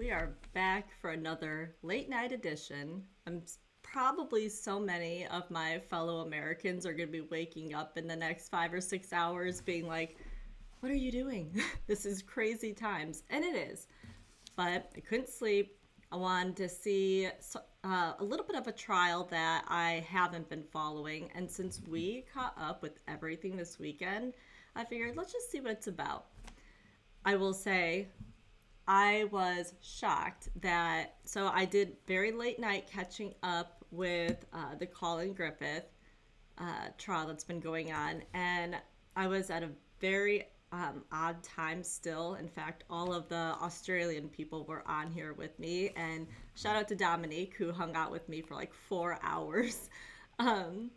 We are back for another late night edition. Probably so many of my fellow Americans are going to be waking up in the next 5 or 6 hours being like, what are you doing? This is crazy times. And it is. But I couldn't sleep. I wanted to see a little bit of a trial that I haven't been following. And since we caught up with everything this weekend, I figured let's just see what it's about. I will say I was shocked that so I did very late night catching up with the Colin Griffith trial that's been going on, and I was at a very odd time still. In fact, all of the Australian people were on here with me, and shout out to Dominique who hung out with me for like 4 hours. Um,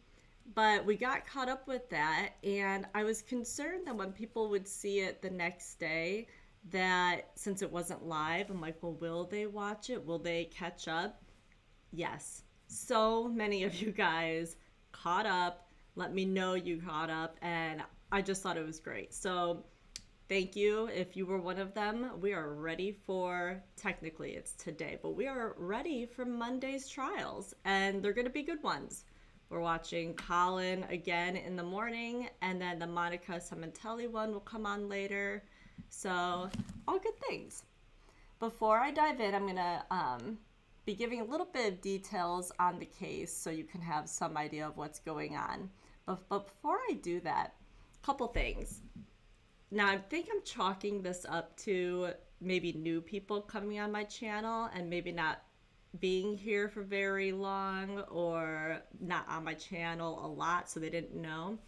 but we got caught up with that, and I was concerned that when people would see it the next day, that since it wasn't live, I'm like, well, will they watch it? Will they catch up? Yes. So many of you guys caught up. Let me know you caught up, and I just thought it was great. So thank you if you were one of them. We are ready for, technically it's today, but we are ready for Monday's trials, and they're going to be good ones. We're watching Colin again in the morning, and then the Monica Cementelli one will come on later. So, all good things. Before I dive in, I'm going to be giving a little bit of details on the case so you can have some idea of what's going on. But before I do that, a couple things. Now, I think I'm chalking this up to maybe new people coming on my channel and maybe not being here for very long or not on my channel a lot, so they didn't know.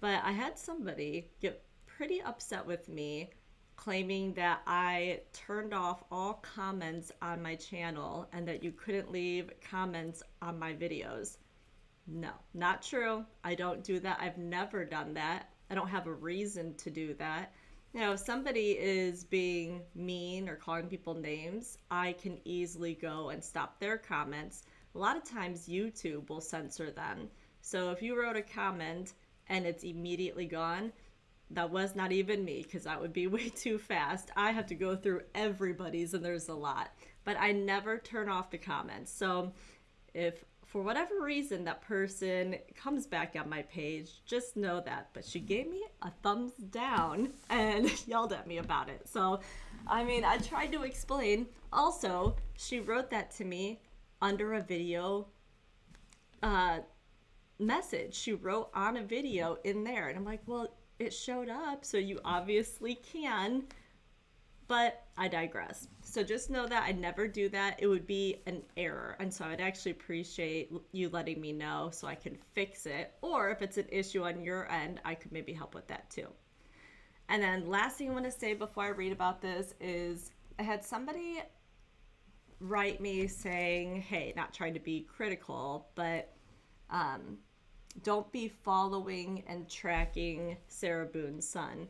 But I had somebody get pretty upset with me claiming that I turned off all comments on my channel and that you couldn't leave comments on my videos. No, not true. I don't do that. I've never done that. I don't have a reason to do that. You know, if somebody is being mean or calling people names, I can easily go and stop their comments. A lot of times YouTube will censor them. So if you wrote a comment and it's immediately gone, that was not even me, because that would be way too fast. I have to go through everybody's, and there's a lot. But I never turn off the comments. So if for whatever reason that person comes back on my page, just know that. But she gave me a thumbs down and yelled at me about it. So, I mean, I tried to explain. Also, she wrote that to me under a video message. She wrote on a video in there. And I'm like, well, it showed up, so you obviously can, but I digress. So just know that I never do that. It would be an error, and so I'd actually appreciate you letting me know so I can fix it, or if it's an issue on your end, I could maybe help with that too. And then last thing I want to say before I read about this is I had somebody write me saying, hey, not trying to be critical, but don't be following and tracking Sarah Boone's son.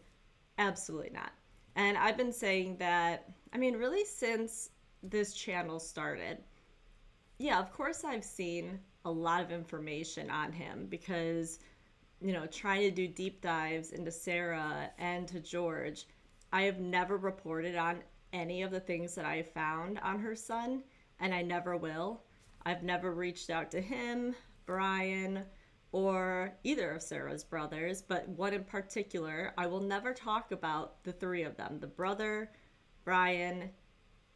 Absolutely not. And I've been saying that, I mean, really since this channel started. Yeah, of course I've seen a lot of information on him because, you know, trying to do deep dives into Sarah and to George, I have never reported on any of the things that I found on her son, and I never will. I've never reached out to him, Brian, or either of Sarah's brothers, but one in particular. I will never talk about the three of them, the brother, Brian,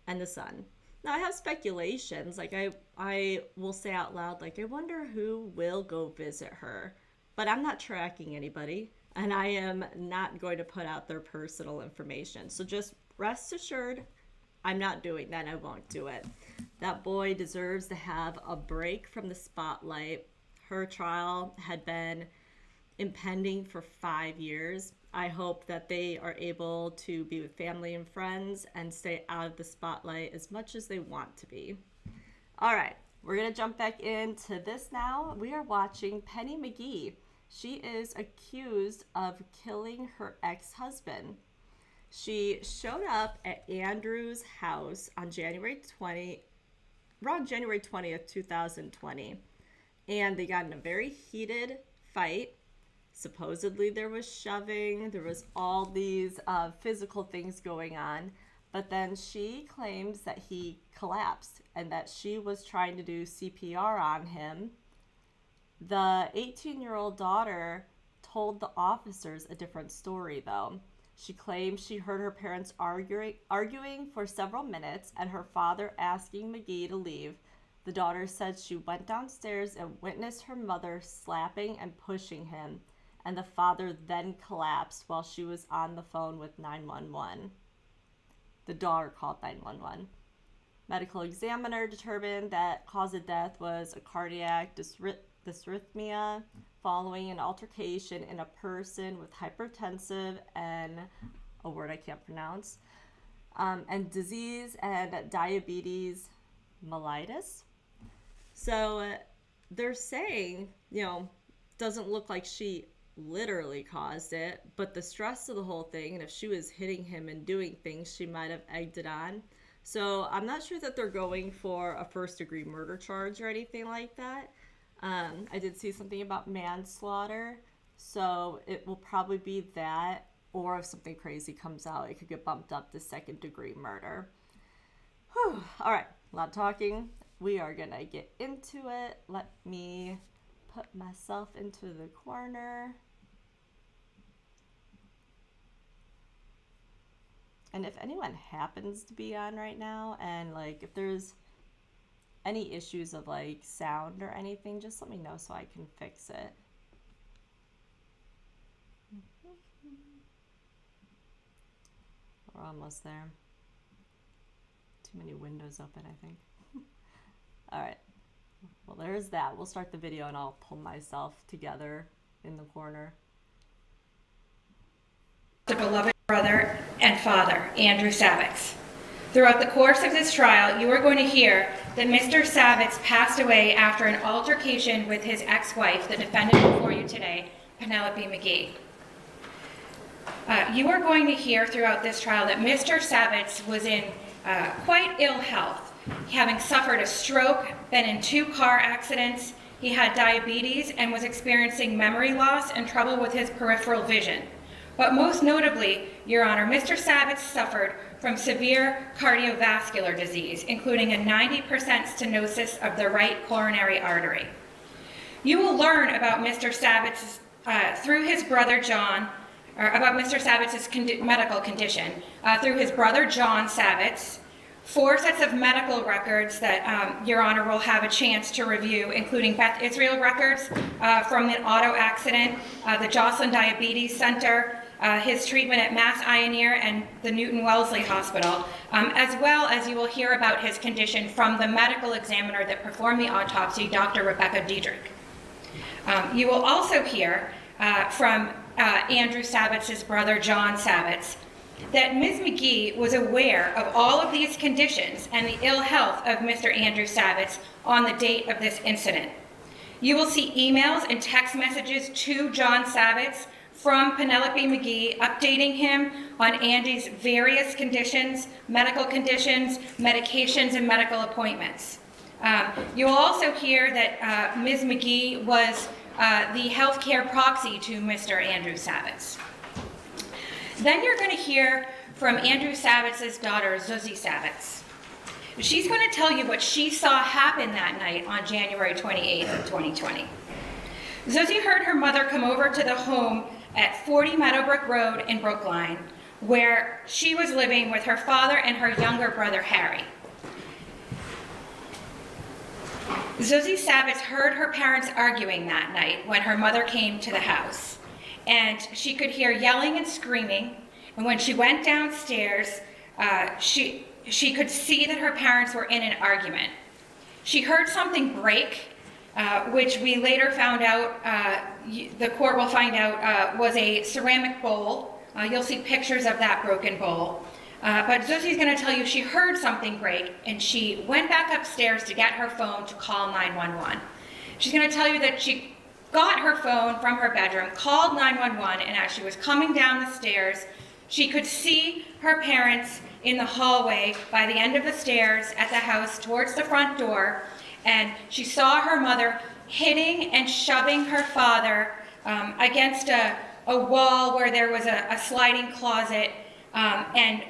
and the son. Now I have speculations, like I will say out loud, like I wonder who will go visit her, but I'm not tracking anybody, and I am not going to put out their personal information. So just rest assured, I'm not doing that. I won't do it. That boy deserves to have a break from the spotlight. Her trial had been impending for 5 years. I hope that they are able to be with family and friends and stay out of the spotlight as much as they want to be. All right, we're going to jump back into this now. We are watching Penny McGee. She is accused of killing her ex-husband. She showed up at Andrew's house on around January 20th, 2020. And they got in a very heated fight. Supposedly there was shoving, there was all these physical things going on. But then she claims that he collapsed and that she was trying to do CPR on him. The 18-year-old daughter told the officers a different story, though. She claimed she heard her parents arguing for several minutes and her father asking McGee to leave. The daughter said she went downstairs and witnessed her mother slapping and pushing him, and the father then collapsed while she was on the phone with 911. The daughter called 911. Medical examiner determined that cause of death was a cardiac dysrhythmia following an altercation in a person with hypertensive and a word I can't pronounce, and disease and diabetes mellitus. So they're saying, doesn't look like she literally caused it, but the stress of the whole thing, and if she was hitting him and doing things, she might have egged it on. So I'm not sure that they're going for a first-degree murder charge or anything like that. I did see something about manslaughter, so it will probably be that, or if something crazy comes out, it could get bumped up to second-degree murder. Whew. All right, a lot of talking. We are going to get into it. Let me put myself into the corner. And if anyone happens to be on right now, and if there's any issues of sound or anything, just let me know so I can fix it. We're almost there. Too many windows open, I think. All right. Well, there's that. We'll start the video and I'll pull myself together in the corner. The beloved brother and father, Andrew Savitz. Throughout the course of this trial, you are going to hear that Mr. Savitz passed away after an altercation with his ex-wife, the defendant before you today, Penelope McGee. You are going to hear throughout this trial that Mr. Savitz was in quite ill health, having suffered a stroke, been in 2 car accidents, he had diabetes, and was experiencing memory loss and trouble with his peripheral vision. But most notably, Your Honor, Mr. Savitz suffered from severe cardiovascular disease, including a 90% stenosis of the right coronary artery. You will learn about Mr. Savitz through his brother John, or about Mr. Savitz's medical condition, through his brother John Savitz, 4 sets of medical records that Your Honor will have a chance to review, including Beth Israel records from the auto accident, the Joslin Diabetes Center, his treatment at Mass Eye and Ear and the Newton Wellesley Hospital, as well as you will hear about his condition from the medical examiner that performed the autopsy, Dr. Rebecca Diedrich. You will also hear from Andrew Savitz's brother, John Savitz, that Ms. McGee was aware of all of these conditions and the ill health of Mr. Andrew Savitz on the date of this incident. You will see emails and text messages to John Savitz from Penelope McGee updating him on Andy's various conditions, medical conditions, medications, and medical appointments. You will also hear that Ms. McGee was the healthcare proxy to Mr. Andrew Savitz. Then you're going to hear from Andrew Savitz's daughter, Zuzi Savitz. She's going to tell you what she saw happen that night on January 28th of 2020. Zuzi heard her mother come over to the home at 40 Meadowbrook Road in Brookline, where she was living with her father and her younger brother, Harry. Zuzi Savitz heard her parents arguing that night when her mother came to the house. And she could hear yelling and screaming. And when she went downstairs, she could see that her parents were in an argument. She heard something break, which we later found out, the court will find out, was a ceramic bowl. You'll see pictures of that broken bowl. But Zuzi's going to tell you she heard something break, and she went back upstairs to get her phone to call 911. She's going to tell you that she got her phone from her bedroom, called 911, and as she was coming down the stairs, she could see her parents in the hallway by the end of the stairs at the house towards the front door, and she saw her mother hitting and shoving her father against a wall where there was a sliding closet, and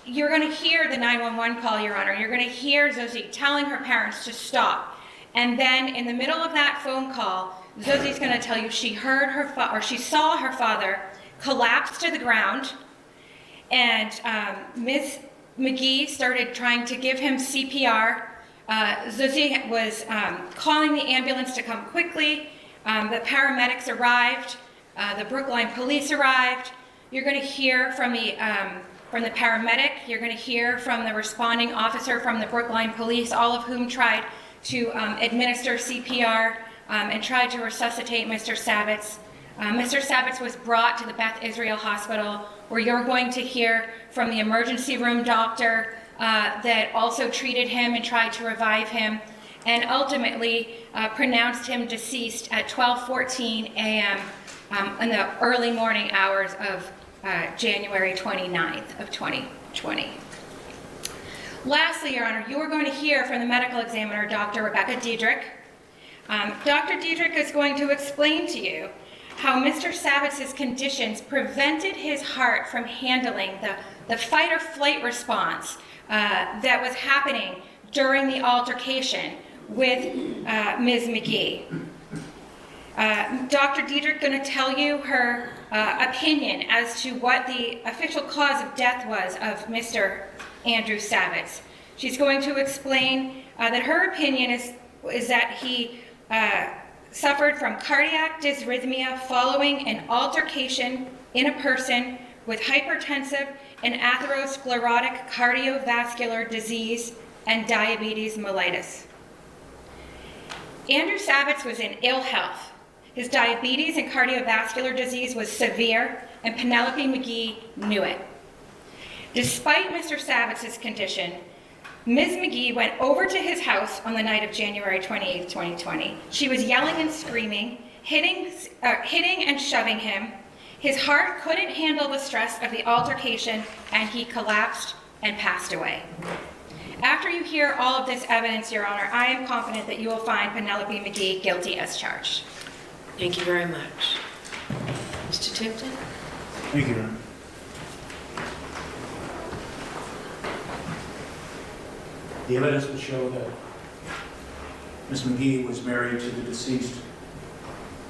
you're going to hear the 911 call, Your Honor. You're going to hear Zosie telling her parents to stop. And then in the middle of that phone call, Zosie's going to tell you she heard she saw her father collapse to the ground, and Ms. McGee started trying to give him CPR. Zosie was calling the ambulance to come quickly. The paramedics arrived. The Brookline police arrived. You're going to hear from the paramedic. You're going to hear from the responding officer from the Brookline police, all of whom tried to administer CPR and tried to resuscitate Mr. Savitz. Mr. Savitz was brought to the Beth Israel Hospital, where you're going to hear from the emergency room doctor that also treated him and tried to revive him, and ultimately pronounced him deceased at 12:14 a.m. In the early morning hours of January 29th of 2020. Lastly, Your Honor, you are going to hear from the medical examiner, Dr. Rebecca Diedrich. Dr. Diedrich is going to explain to you how Mr. Savitz's conditions prevented his heart from handling the fight or flight response that was happening during the altercation with Ms. McGee. Dr. Diedrich going to tell you her opinion as to what the official cause of death was of Mr. Andrew Savitz. She's going to explain that her opinion is that he suffered from cardiac dysrhythmia following an altercation in a person with hypertensive and atherosclerotic cardiovascular disease and diabetes mellitus. Andrew Savitz was in ill health. His diabetes and cardiovascular disease was severe, and Penelope McGee knew it. Despite Mr. Savitz's condition, Ms. McGee went over to his house on the night of January 28, 2020. She was yelling and screaming, hitting and shoving him. His heart couldn't handle the stress of the altercation, and he collapsed and passed away. After you hear all of this evidence, Your Honor, I am confident that you will find Penelope McGee guilty as charged. Thank you very much. Mr. Tipton? Thank you, Your Honor. The evidence will show that Ms. McGee was married to the deceased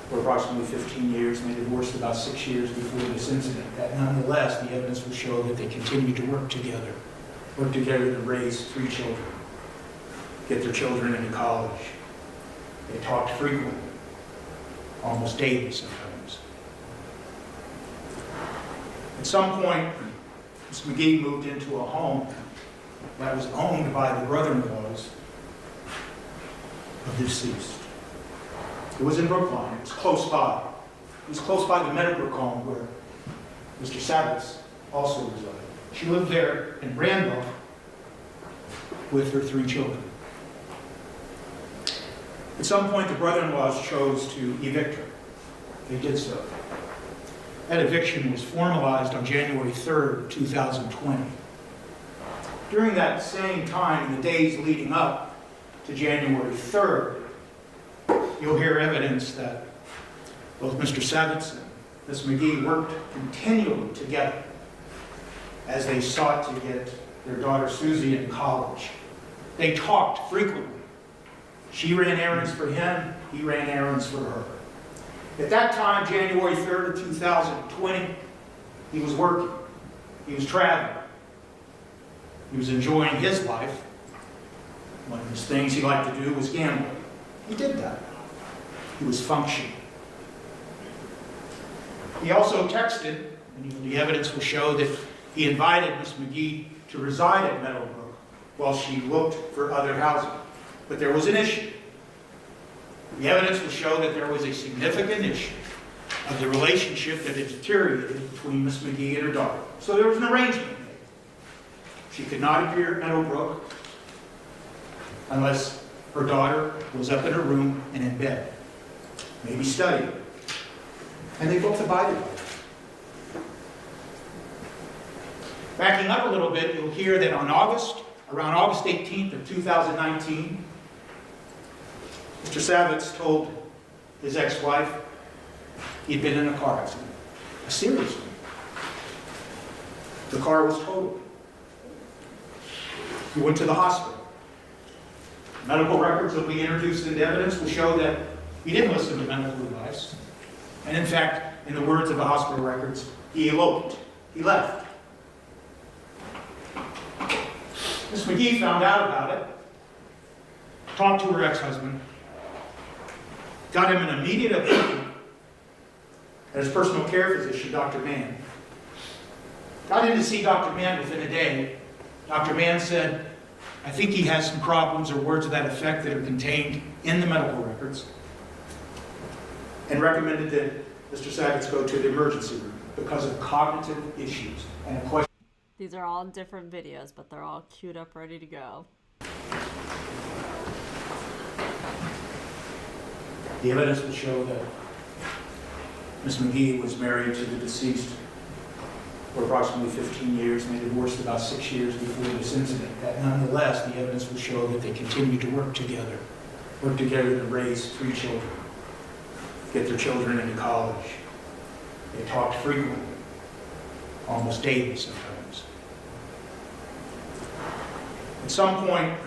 for approximately 15 years, and they divorced about 6 years before this incident. That nonetheless, the evidence will show that they continued to work together to raise 3 children, get their children into college. They talked frequently, almost daily sometimes. At some point, Ms. McGee moved into a home that was owned by the brother-in-laws of the deceased. It was in Brookline. It was close by. It was close by the Meadowbrook home where Mr. Savitz also resided. She lived there in Randolph with her 3 children. At some point, the brother-in-laws chose to evict her. They did so. That eviction was formalized on January 3rd, 2020. During that same time, in the days leading up to January 3rd, you'll hear evidence that both Mr. Savitz and Ms. McGee worked continually together as they sought to get their daughter Susie in college. They talked frequently. She ran errands for him, he ran errands for her. At that time, January 3rd of 2020, he was working, he was traveling, he was enjoying his life. One of his things he liked to do was gamble. He did that. He was functioning. He also texted, and the evidence will show that he invited Ms. McGee to reside at Meadowbrook while she looked for other housing. But there was an issue. The evidence will show that there was a significant issue of the relationship that had deteriorated between Ms. McGee and her daughter. So there was an arrangement made. She could not appear at Meadowbrook unless her daughter was up in her room and in bed, maybe studying. And they both abided by it. Backing up a little bit, you'll hear that around August 18th of 2019, Mr. Savitz told his ex-wife he'd been in a car accident, a serious one. The car was totaled. He went to the hospital. Medical records that we introduced into evidence will show that he didn't listen to medical advice. And in fact, in the words of the hospital records, he eloped. He left. Miss McGee found out about it, talked to her ex-husband, got him an immediate appointment at his personal care physician, Dr. Mann. Got in to see Dr. Mann within a day. Dr. Mann said, I think he has some problems or words of that effect that are contained in the medical records, and recommended that Mr. Sagetz go to the emergency room because of cognitive issues and a question. These are all different videos, but they're all queued up, ready to go. The evidence will show that Ms. McGee was married to the deceased for approximately 15 years, and they divorced about 6 years before this incident. That nonetheless, the evidence will show that they continued to work together to raise 3 children, get their children into college. They talked frequently, almost daily sometimes. At some point,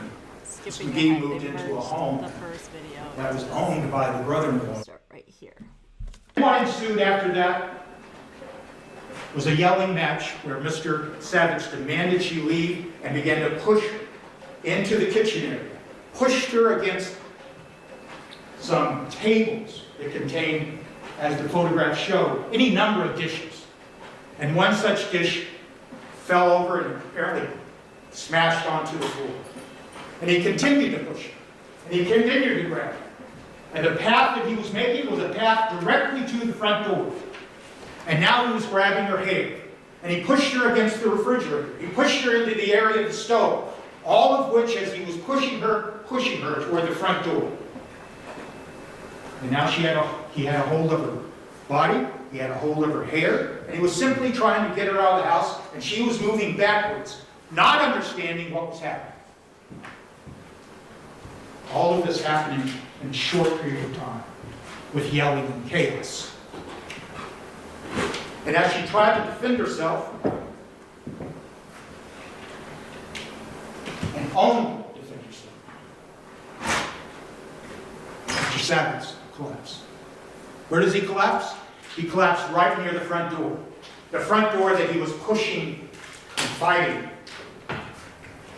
Ms. Skipping McGee ahead, moved they into a merged home the first video. that was owned by the brother-in-law. Start right here. What ensued after that was a yelling match where Mr. Sagetz demanded she leave and began to push her into the kitchen area, pushed her against some tables that contained, as the photographs show, any number of dishes. And one such dish fell over and apparently smashed onto the floor. And he continued to push her, and he continued to grab her. And the path that he was making was a path directly to the front door. And now he was grabbing her hair. And he pushed her against the refrigerator. He pushed her into the area of the stove. All of which, as he was pushing her toward the front door. And now he had a hold of her body. He had a hold of her hair. And he was simply trying to get her out of the house. And she was moving backwards, not understanding what was happening. All of this happening in a short period of time, with yelling and chaos. And as she tried to defend herself, and only defend herself, Mr. Sagetz collapsed. Where does he collapse? He collapsed right near the front door. The front door that he was pushing and fighting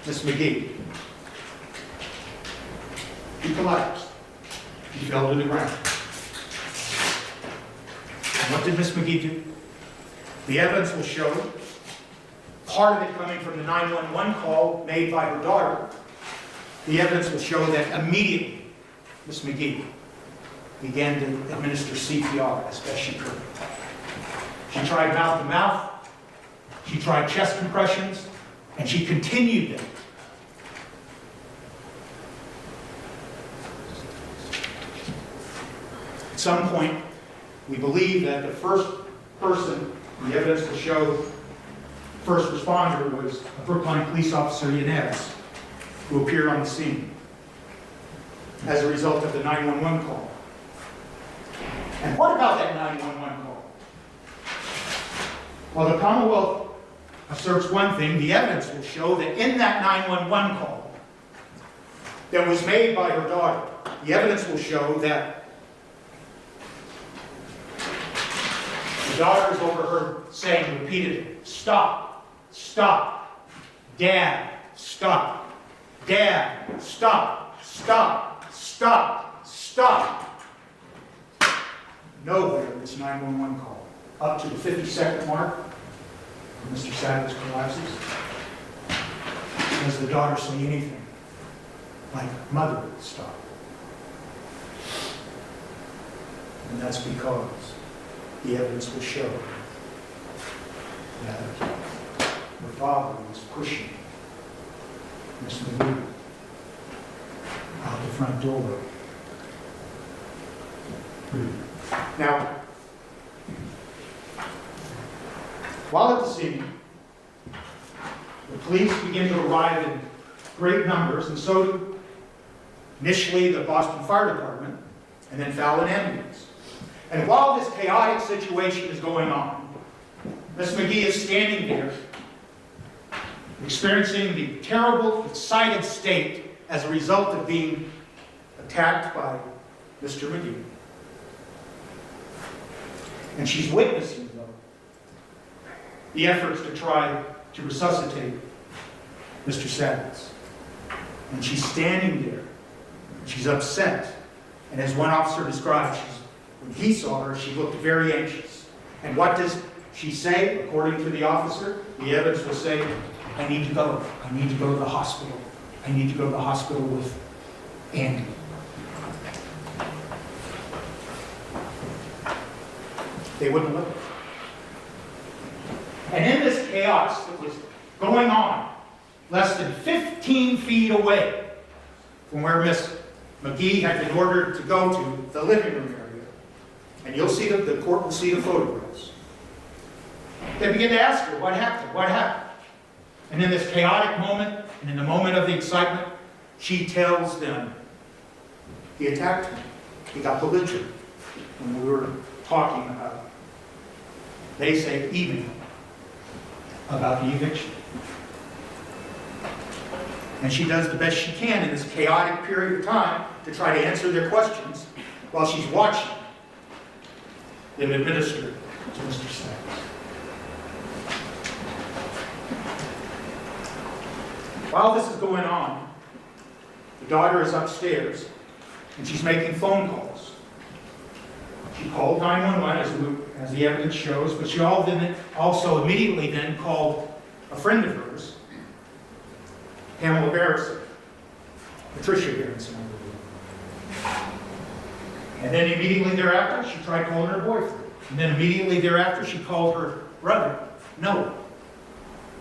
Miss McGee. He collapsed. He fell to the ground. And what did Miss McGee do? The evidence will show, part of it coming from the 911 call made by her daughter. The evidence will show that immediately Miss McGee began to administer CPR as best she could. She tried mouth-to-mouth, she tried chest compressions, and she continued them. At some point, we believe that the first person, the evidence will show, first responder was a Brookline police officer, Yanez, who appeared on the scene as a result of the 911 call. And what about that 911 call? Well, the Commonwealth asserts one thing. The evidence will show that in that 911 call that was made by her daughter, the evidence will show that the daughter is overheard saying repeatedly, "Stop, stop, Dad, stop, Dad, stop, stop, stop, stop." Nowhere in this 911 call, up to the 50-second mark, when Mr. Sagetz collapses, does the daughter say anything like, "Mother, stop." And that's because the evidence will show that her father was pushing Miss McGee out the front door. Now, while at the scene, the police begin to arrive in great numbers, and so do initially the Boston Fire Department, and then Fallon Ambulance. And while this chaotic situation is going on, Miss McGee is standing there experiencing the terrible, excited state as a result of being attacked by Mr. McGee. And she's witnessing, though, the efforts to try to resuscitate Mr. Savitz. And she's standing there. She's upset. And as one officer described, when he saw her, she looked very anxious. And what does she say, according to the officer? The evidence will say, I need to go. I need to go to the hospital. I need to go to the hospital with Andy. They wouldn't let her. And in this chaos that was going on, less than 15 feet away from where Miss McGee had been ordered to go to, the living room area, and you'll see the court will see the photographs. They begin to ask her, what happened? What happened? And in this chaotic moment, and in the moment of the excitement, she tells them, he attacked me. He got belligerent when we were talking about, they say, even about the eviction. And she does the best she can in this chaotic period of time to try to answer their questions while she's watching them administer to Mr. Savitz. While this is going on, the daughter is upstairs and she's making phone calls. She called 911 as the evidence shows, but she also immediately then called a friend of hers, Pamela Barrison, Patricia Barrison, I believe. And then immediately thereafter, she tried calling her boyfriend. And then immediately thereafter, she called her brother, Noah.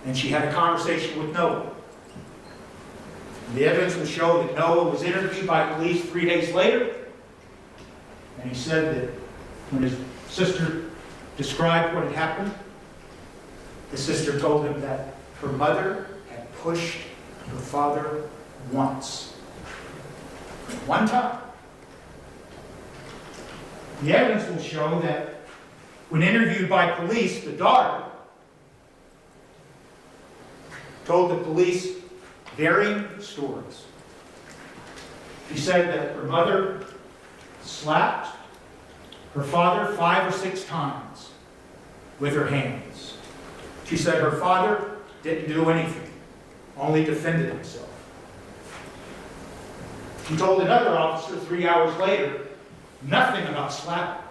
And she had a conversation with Noah. The evidence will show that Noah was interviewed by police 3 days later. And he said that when his sister described what had happened, his sister told him that her mother had pushed her father once. One time. The evidence will show that when interviewed by police, the daughter told the police varying stories. She said that her mother slapped her father 5 or 6 times with her hands. She said her father didn't do anything, only defended himself. She told another officer 3 hours later nothing about slapping.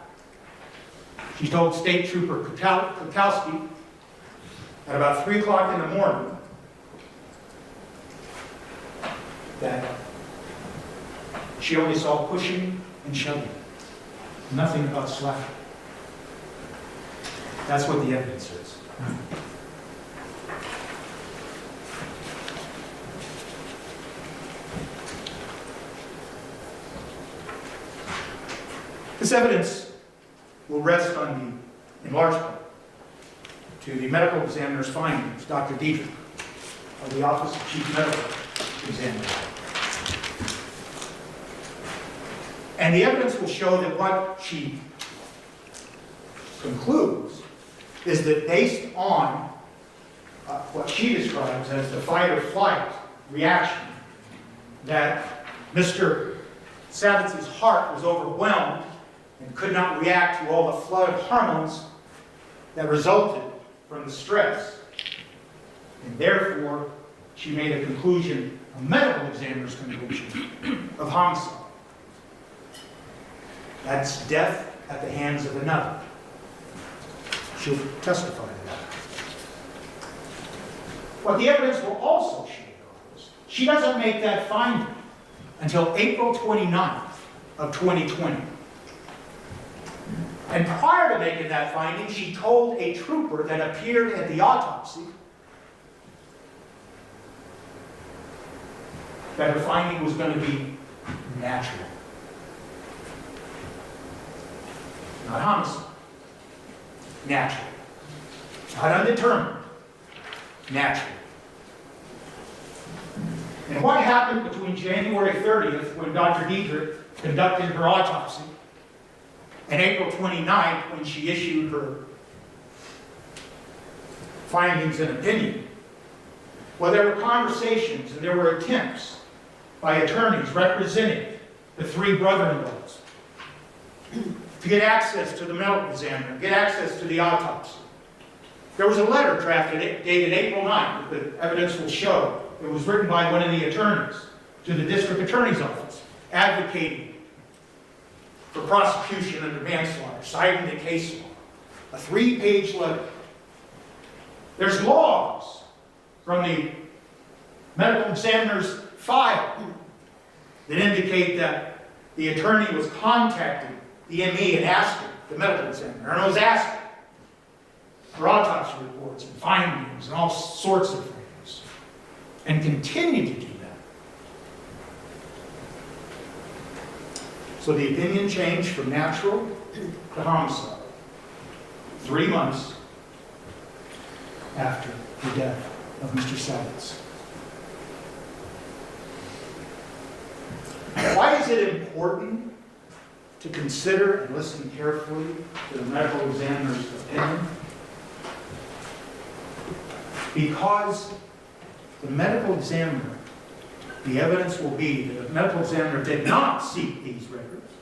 She told State Trooper Kutowski at about 3 o'clock in the morning that she only saw pushing and shoving. Nothing about slapping. That's what the evidence is. This evidence will rest on the, in large part, to the medical examiner's findings, Dr. Dietrich, of the Office of Chief Medical Examiner. And the evidence will show that what she concludes is that based on what she describes as the fight or flight reaction, that Mr. Savitz's heart was overwhelmed and could not react to all the flood of hormones that resulted from the stress. And therefore, she made a conclusion, a medical examiner's conclusion, of homicide. That's death at the hands of another. She'll testify to that. What the evidence will also show is she doesn't make that finding until April 29th of 2020. And prior to making that finding, she told a trooper that appeared at the autopsy that her finding was going to be natural. Not homicide. Natural. Not undetermined. Natural. And what happened between January 30th, when Dr. Dietrich conducted her autopsy, and April 29th, when she issued her findings and opinion? Well, there were conversations and there were attempts by attorneys representing the three brother-in-laws to get access to the medical examiner, get access to the autopsy. There was a letter drafted dated April 9th, that the evidence will show. It was written by one of the attorneys to the district attorney's office, advocating for prosecution under manslaughter, citing the case law. A 3-page letter. There's logs from the medical examiner's file that indicate that the attorney was contacting the ME and asking, the medical examiner, and was asking for autopsy reports and findings and all sorts of things, and continue to do that. So the opinion changed from natural to homicide 3 months after the death of Mr. Savitz. Why is it important to consider and listen carefully to the medical examiner's opinion? Because the medical examiner, the evidence will be that the medical examiner did not seek these records,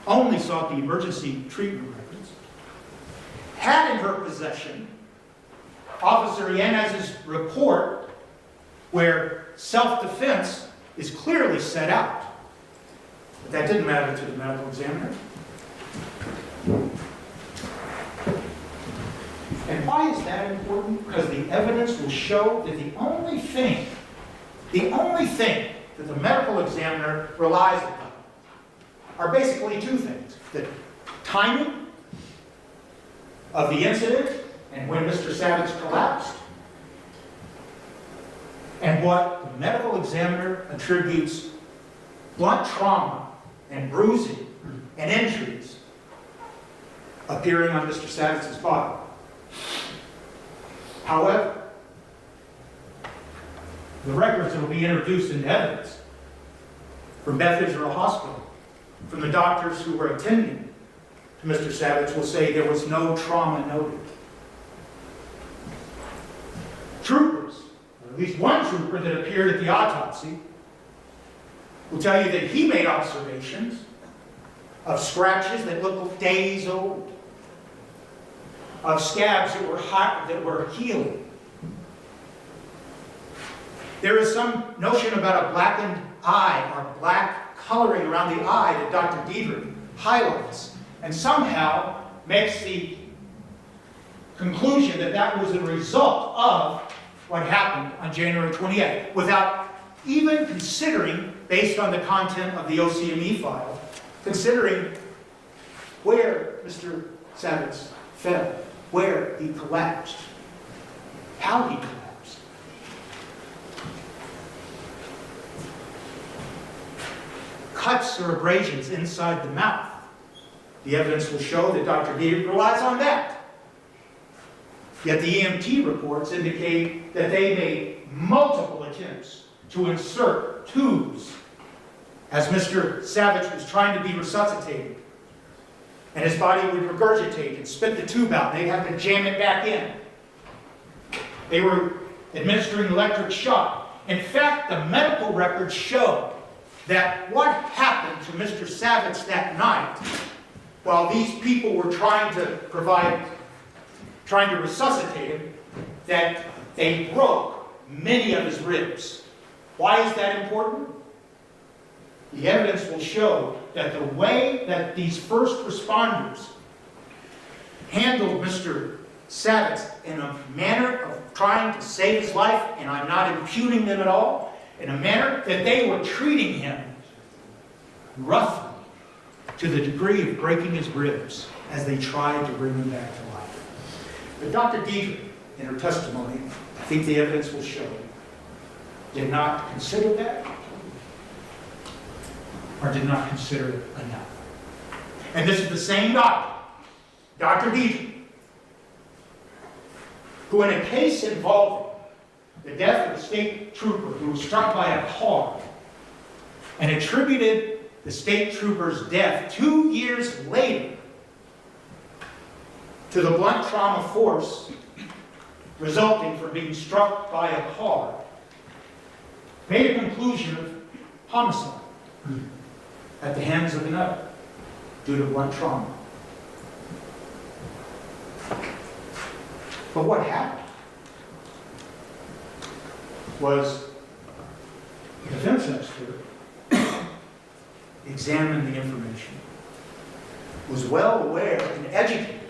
only sought the emergency treatment records, had in her possession Officer Yanez's report where self-defense is clearly set out. But that didn't matter to the medical examiner. And why is that important? Because the evidence will show that the only thing that the medical examiner relies upon are basically two things. The timing of the incident and when Mr. Savitz collapsed, and what the medical examiner attributes blunt trauma and bruising and injuries appearing on Mr. Savitz's body. However, the records that will be introduced into evidence from Beth Israel Hospital, from the doctors who were attending to Mr. Savitz, will say there was no trauma noted. Troopers, or at least one trooper that appeared at the autopsy, will tell you that he made observations of scratches that looked days old, of scabs that were healing. There is some notion about a blackened eye or black coloring around the eye that Dr. Diedrich highlights and somehow makes the conclusion that that was a result of what happened on January 28th, without even considering, based on the content of the OCME file, considering where Mr. Savitz fell, where he collapsed, how he collapsed. Cuts or abrasions inside the mouth. The evidence will show that Dr. Diedrich relies on that. Yet the EMT reports indicate that they made multiple attempts to insert tubes as Mr. Savitz was trying to be resuscitated. And his body would regurgitate and spit the tube out. They'd have to jam it back in. They were administering electric shock. In fact, the medical records show that what happened to Mr. Savitz that night, while these people were trying to resuscitate him, that they broke many of his ribs. Why is that important? The evidence will show that the way that these first responders handled Mr. Savitz in a manner of trying to save his life, and I'm not imputing them at all, in a manner that they were treating him roughly to the degree of breaking his ribs as they tried to bring him back to life. But Dr. Diedrich, in her testimony, I think the evidence will show, did not consider that, or did not consider it enough. And this is the same doctor, Dr. Diedrich, who in a case involving the death of a state trooper who was struck by a car and attributed the state trooper's death 2 years later to the blunt trauma force resulting from being struck by a car, made a conclusion of homicide at the hands of another due to blunt trauma. But what happened was the defense expert examined the information, was well aware and educated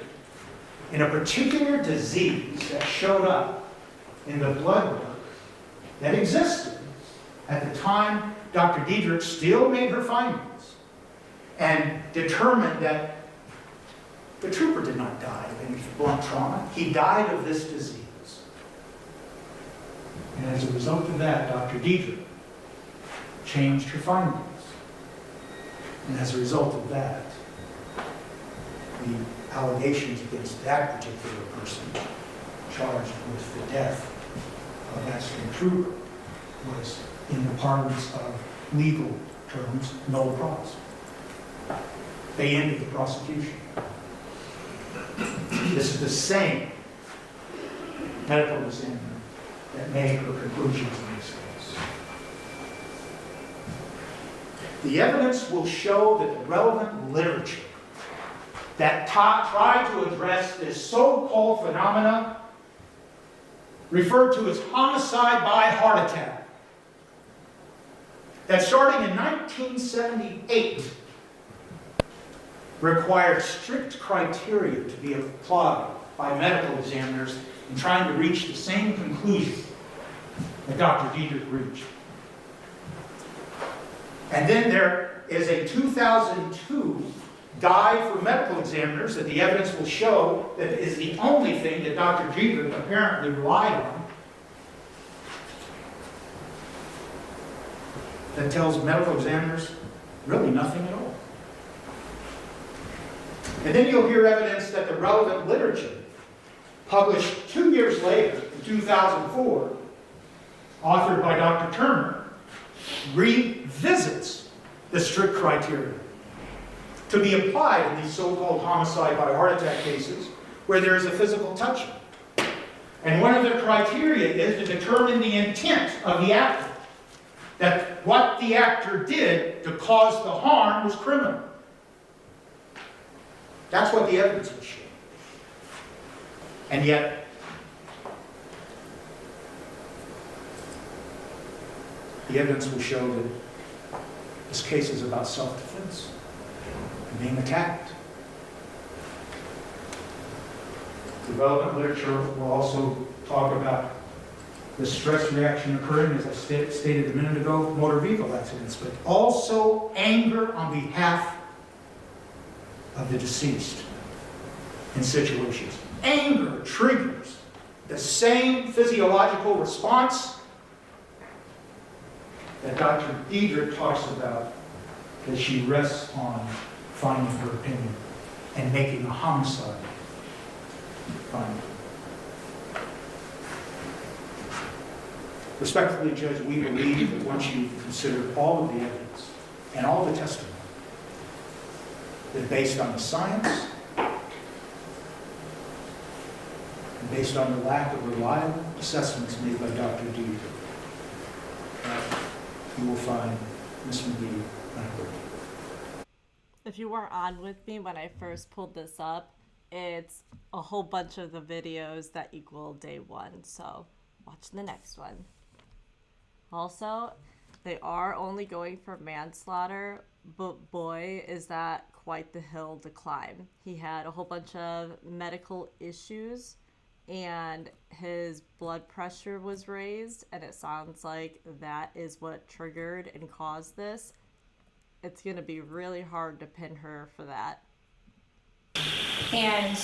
in a particular disease that showed up in the blood work that existed at the time Dr. Diedrich still made her findings and determined that the trooper did not die of any blunt trauma. He died of this disease. And as a result of that, Dr. Diedrich changed her findings. And as a result of that, the allegations against that particular person charged with the death of that same trooper was, in the parlance of legal terms, null pros. They ended the prosecution. This is the same medical examiner that made her conclusions in this case. The evidence will show that the relevant literature that tried to address this so-called phenomena referred to as homicide by heart attack, that starting in 1978 required strict criteria to be applied by medical examiners in trying to reach the same conclusion that Dr. Diedrich reached. And then there is a 2002 guide for medical examiners that the evidence will show that is the only thing that Dr. Diedrich apparently relied on, that tells medical examiners really nothing at all. And then you'll hear evidence that the relevant literature, published 2 years later, in 2004, authored by Dr. Turner, revisits the strict criteria to be applied in these so-called homicide by heart attack cases where there is a physical touching. And one of the criteria is to determine the intent of the actor, that what the actor did to cause the harm was criminal. That's what the evidence will show. And yet, the evidence will show that this case is about self-defense and being attacked. The relevant literature will also talk about the stress reaction occurring, as I stated a minute ago, motor vehicle accidents, but also anger on behalf of the deceased in situations. Anger triggers the same physiological response that Dr. Diedrich talks about, that she rests on finding her opinion and making a homicide finding. Respectfully, Judge, we believe that once you consider all of the evidence and all the testimony, that based on the science, and based on the lack of reliable assessments made by Dr. Diedrich, you will find Ms. McGee not guilty. If you weren't on with me when I first pulled this up, it's a whole bunch of the videos that equal day one. So watch the next one. Also, they are only going for manslaughter, but boy, is that quite the hill to climb. He had a whole bunch of medical issues and his blood pressure was raised, and it sounds like that is what triggered and caused this. It's going to be really hard to pin her for that. And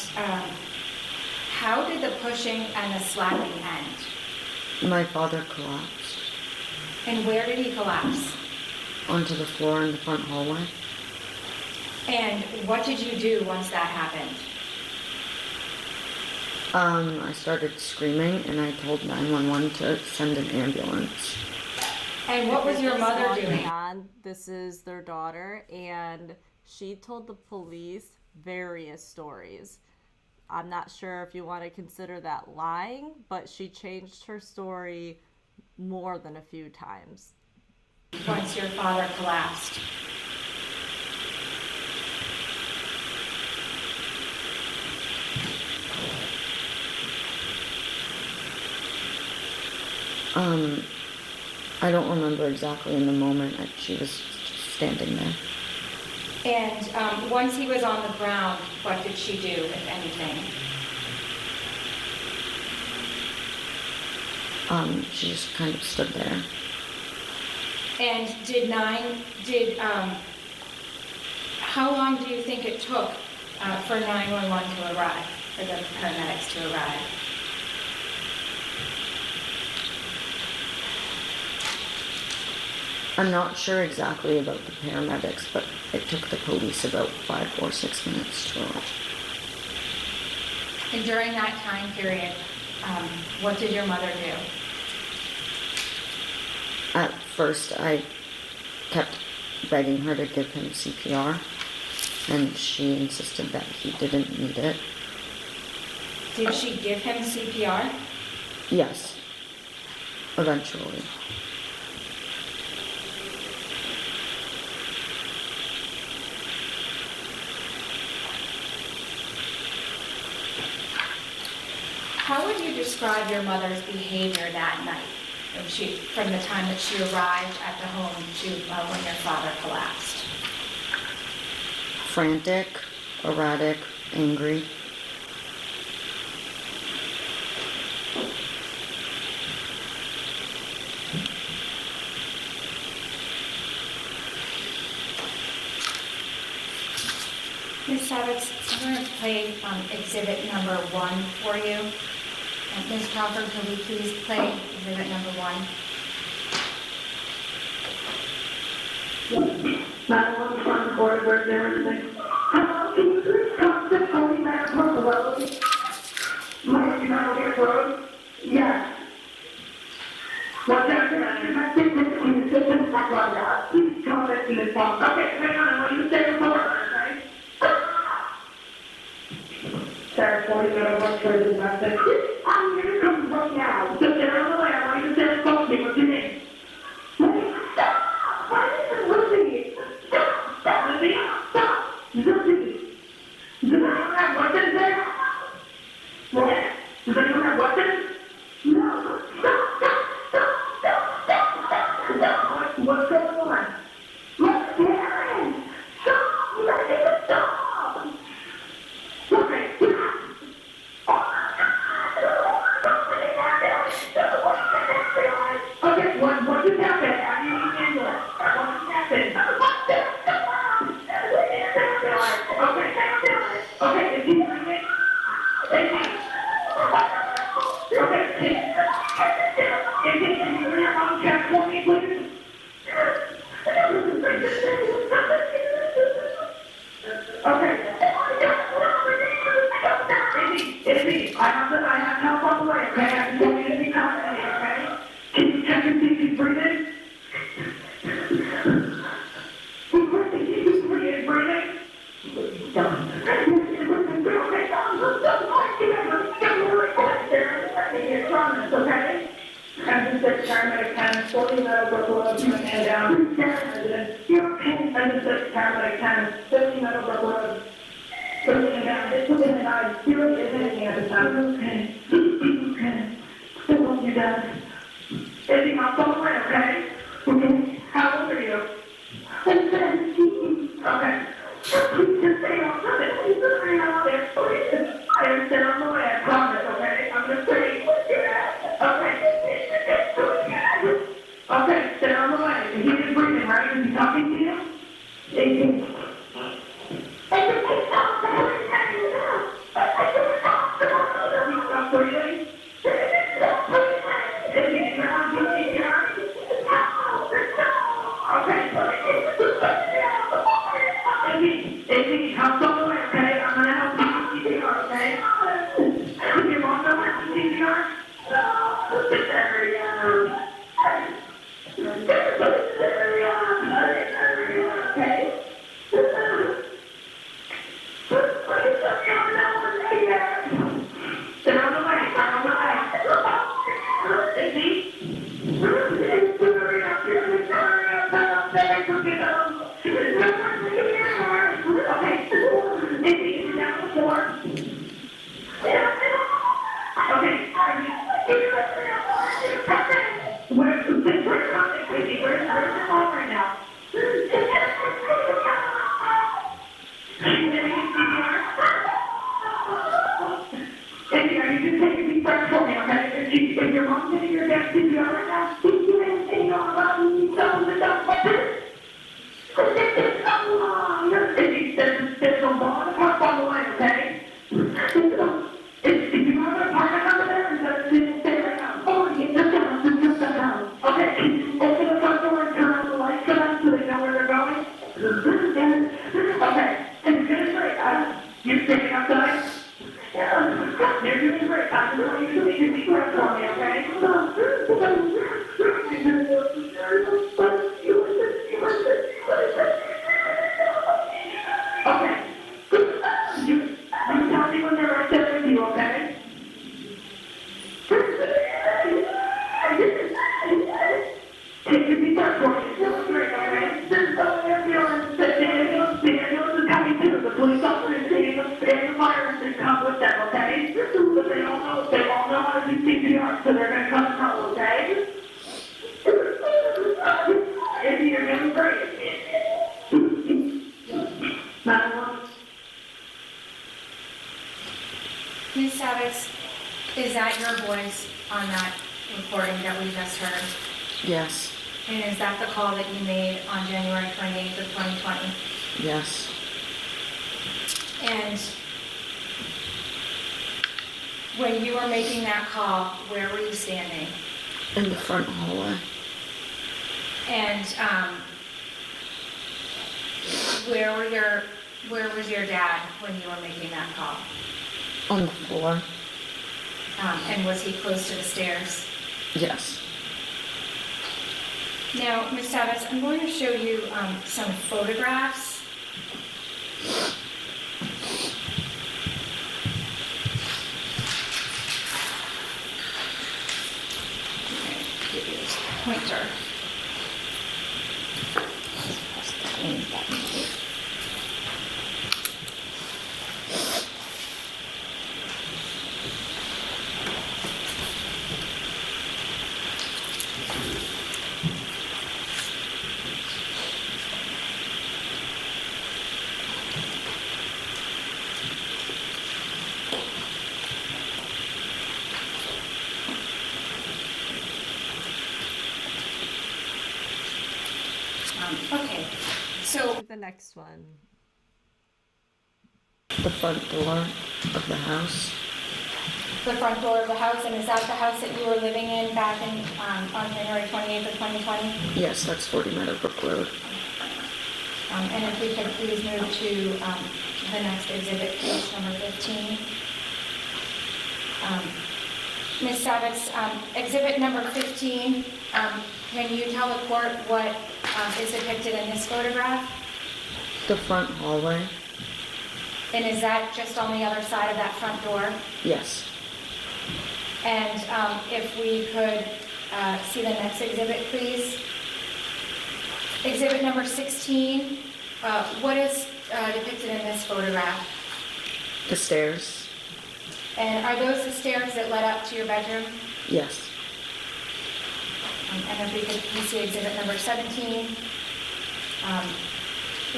how did the pushing and the slapping end? My father collapsed And where did he collapse? onto the floor in the front hallway. And what did you do once that happened? I started screaming and I told 911 to send an ambulance. And what was your mother doing? This is their daughter, and she told the police various stories. I'm not sure if you want to consider that lying, but she changed her story more than a few times. Once your father collapsed. I don't remember exactly in the moment. She was just standing there. And once he was on the ground, what did she do, if anything? She just kind of stood there. And how long do you think it took for 911 to arrive, for the paramedics to arrive? I'm not sure exactly about the paramedics, but it took the police about 5 or 6 minutes to arrive. And during that time period, what did your mother do? At first, I kept begging her to give him CPR, and she insisted that he didn't need it. Did she give him CPR? Yes, eventually. How would you describe your mother's behavior that night, from the time that she arrived at the home to when your father collapsed? Frantic, erratic, angry. Ms. Savitz, I'm going to play exhibit number 1 for you. And Ms. Crawford, could we please play exhibit number 1? 911 front board, where's everything? Hello, can you please come to Tony Mariposa Road? Mariposa Road? Yes. What's that? Can you sit in front of that? Please come back to the phone. Okay, hang on, I want you to stay before, okay? Sarah, 40 minutes, what's for the message? I'm here to come right now. Just get out of the way, I want you to stay on the phone. What's your name? Stop! Why is it Lizzie? Stop, Lizzie! Stop! Lizzie! Does anyone have weapons there? What? Does anyone have weapons? No! Stop! What's going on? What's Karen? Stop! Lizzie, stop! Okay. Okay, what just happened? I need an ambulance. What just happened? Okay, is he breathing? Is he? Okay, can you bring your mom check for me, please? Okay. Izzy, I have help on the way, okay? I have to tell you to be confident, okay? Can you check and see if he's breathing? He's breathing. He's breathing. Done. Okay? And the paramedic 10, 40 medical gloves, and down. You're okay. And the paramedic 10, 50 medical gloves. Putting down, just putting it on. You really isn't anything at the time. Okay. Okay. Still love you, Dad. Izzy, I'm so away, okay? Okay. How old are you? I'm 17. Okay. Please just stay on it. Please just stay on there. Please. I understand on the way, I promise, okay? I'm just saying. Okay. Okay, stay on the way. He is breathing, right? Is he talking to you? 18. Izzy, help on the way, okay? I'm gonna help you with CPR, okay? Does your mom know how to CPR? Okay? Cindy, where's your mom right now? Cindy, are you just taking me back for me, okay? Is your mom getting your dad CPR right now? Did you anything about me? Cindy, there's a law enforcement on the way, okay? If you have an apartment over there, is that stay right now? Oh, just the house. Okay, open the front door and turn on the lights for them so they know where they're going. Okay, and you're doing great. You're staying outside? Yeah, you're doing great. I just want you to take a deep breath for me, okay? Okay. You tell me when they're right there with you, okay? Take your deep breath for me. You're great, okay? The ambulance is coming too. The police officers and the firemen come with them, okay? But they all know how to do CPR, so they're gonna come and help, okay? Andy, you're doing great. 911. Ms. Savitz, is that your voice on that recording that we just heard? Yes, And is that the call that you made on January 28th of 2020? yes. And when you were making that call, where were you standing? In the front hallway. And where was your dad when you were making that call? On the floor. And was he close to the stairs? Yes. Now, Ms. Savitz, I'm going to show you some photographs. Give you this pointer. Press the green button. Okay, so The next one. The front door of the house. the front door of the house, and is that the house that you were living in back in on January 28th of 2020? Yes, that's 40 Meadowbrook Road. And if we could please move to the next exhibit, case number 15. Ms. Savitz, exhibit number 15, can you tell the court what is depicted in this photograph? The front hallway. And is that just on the other side of that front door? Yes. And if we could see the next exhibit, please. Exhibit number 16, what is depicted in this photograph? The stairs. And are those the stairs that led up to your bedroom? Yes. And if we could please see exhibit number 17,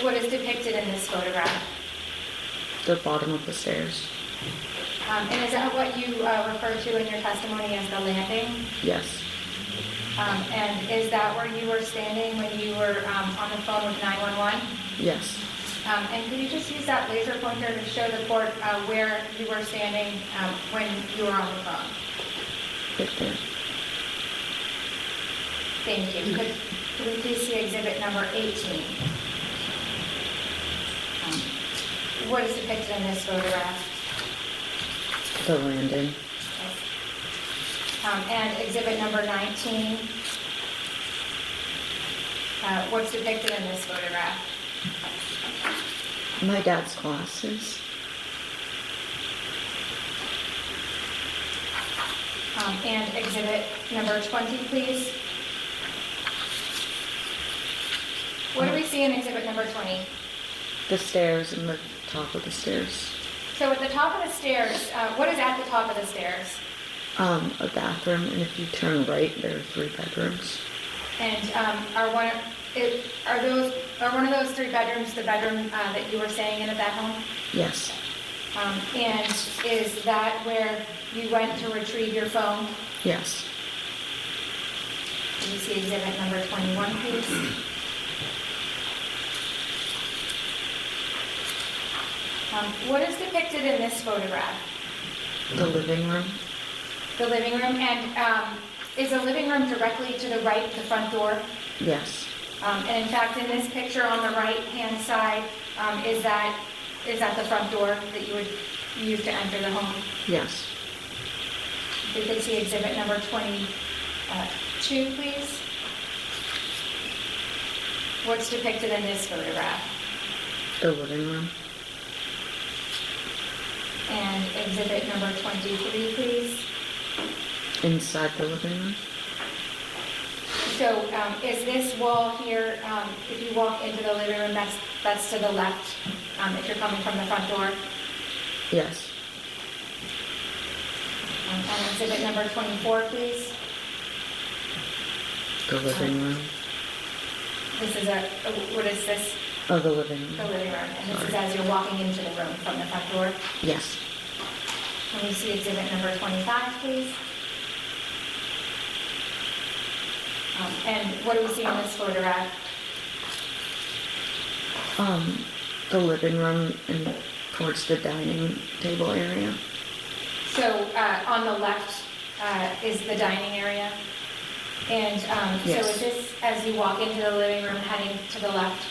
what is depicted in this photograph? The bottom of the stairs. And is that what you refer to in your testimony as the landing? Yes. And is that where you were standing when you were on the phone with 911? Yes. And could you just use that laser pointer to show the court where you were standing when you were on the phone? Right there. Thank you. Could we please see exhibit number 18? What is depicted in this photograph? The landing. And exhibit number 19, what's depicted in this photograph? My dad's glasses. And exhibit number 20, please. What do we see in exhibit number 20? The stairs and the top of the stairs. So at the top of the stairs, what is at the top of the stairs? A bathroom, and if you turn right, there are 3 bedrooms. And are one of those 3 bedrooms the bedroom that you were staying in at that home? Yes. And is that where you went to retrieve your phone? Yes. Can you see exhibit number 21, please? What is depicted in this photograph? The living room? The living room, and is the living room directly to the right of the front door? Yes. And in fact, in this picture on the right-hand side, is that the front door that you would use to enter the home? Yes. We could see exhibit number 22, please. What's depicted in this photograph? The living room? And exhibit number 23, please. Inside the living room? So is this wall here, if you walk into the living room, that's to the left, if you're coming from the front door? Yes. And exhibit number 24, please. The living room? This is what is this? Oh, the living room. The living room. And this is Sorry. as you're walking into the room from the front door. Yes. Can we see exhibit number 25, please? And what do we see in this photograph? The living room and towards the dining table area. So on the left is the dining area. And so Yes. is this as you walk into the living room heading to the left?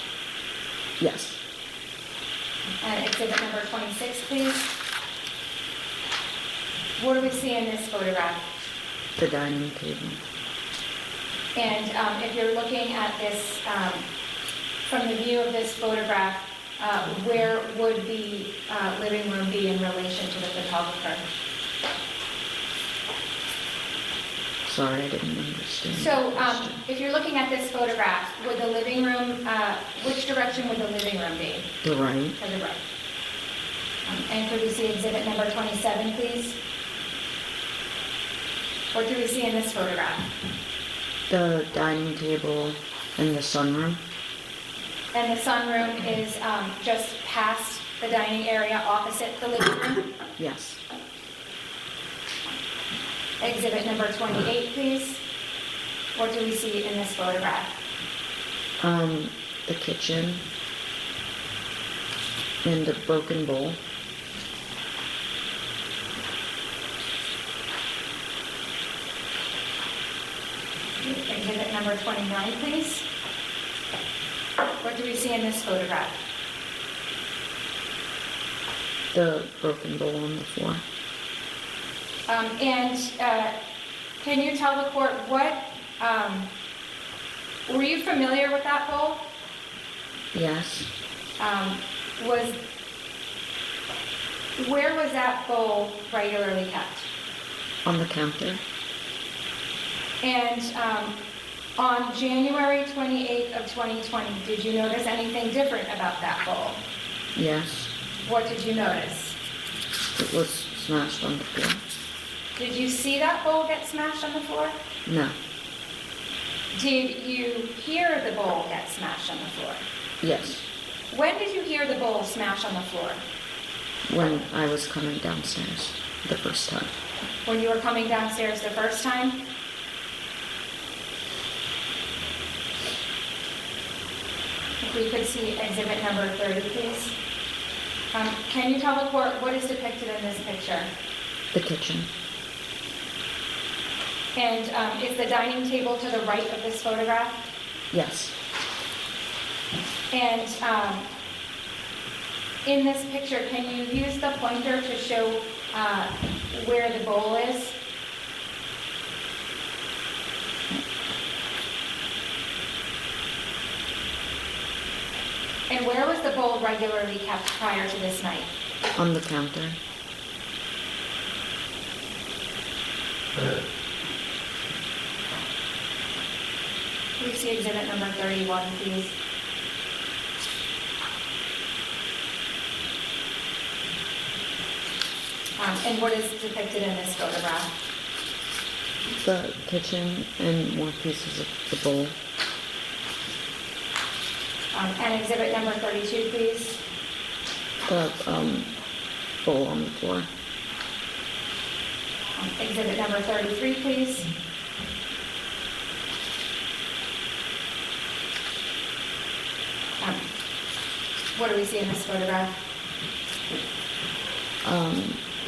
Yes. And exhibit number 26, please. What do we see in this photograph? The dining table. And if you're looking at this from the view of this photograph, where would the living room be in relation to the photographer? Sorry, I didn't understand. So the question. if you're looking at this photograph, would the living room, which direction would the living room be? The right? To the right. And could we see exhibit number 27, please? What do we see in this photograph? The dining table and the sunroom? And the sunroom is just past the dining area opposite the living room? Yes. Exhibit number 28, please. What do we see in this photograph? The kitchen and a broken bowl. Exhibit number 29, please. What do we see in this photograph? The broken bowl on the floor. Can you tell the court what, were you familiar with that bowl? Yes. Where was that bowl regularly kept? On the counter. And on January 28th of 2020, did you notice anything different about that bowl? Yes. What did you notice? It was smashed on the floor. Did you see that bowl get smashed on the floor? No. Did you hear the bowl get smashed on the floor? Yes. When did you hear the bowl smash on the floor? When I was coming downstairs the first time. When you were coming downstairs the first time? If we could see exhibit number 30, please. Can you tell the court what is depicted in this picture? The kitchen. And is the dining table to the right of this photograph? Yes. And in this picture, can you use the pointer to show where the bowl is? And where was the bowl regularly kept prior to this night? On the counter. Please see exhibit number 31, please. And what is depicted in this photograph? The kitchen and more pieces of the bowl. And exhibit number 32, please. The bowl on the floor. Exhibit number 33, please. What do we see in this photograph?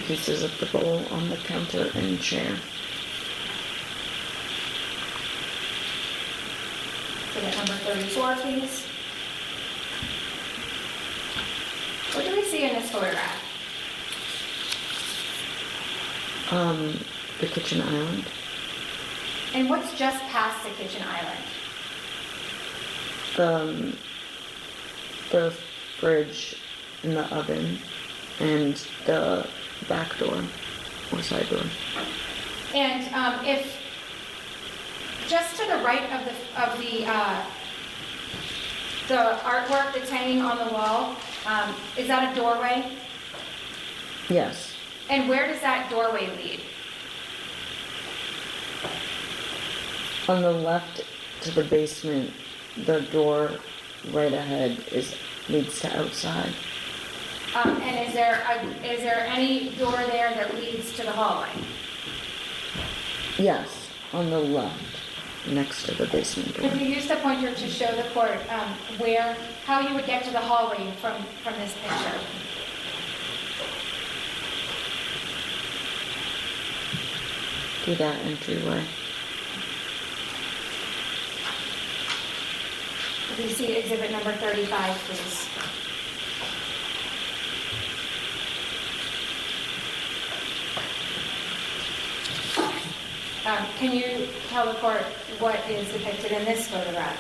Pieces of the bowl on the counter and chair. Exhibit number 34, please. What do we see in this photograph? The kitchen island. And what's just past the kitchen island? The fridge and the oven and the back door or side door. And if just to the right of the artwork that's hanging on the wall, is that a doorway? Yes. And where does that doorway lead? On the left to the basement, the door right ahead leads to outside. And is there any door there that leads to the hallway? Yes, on the left, next to the basement door. If you use the pointer to show the court how you would get to the hallway from this picture. Through that entryway. If you see exhibit number 35, please. Can you tell the court what is depicted in this photograph?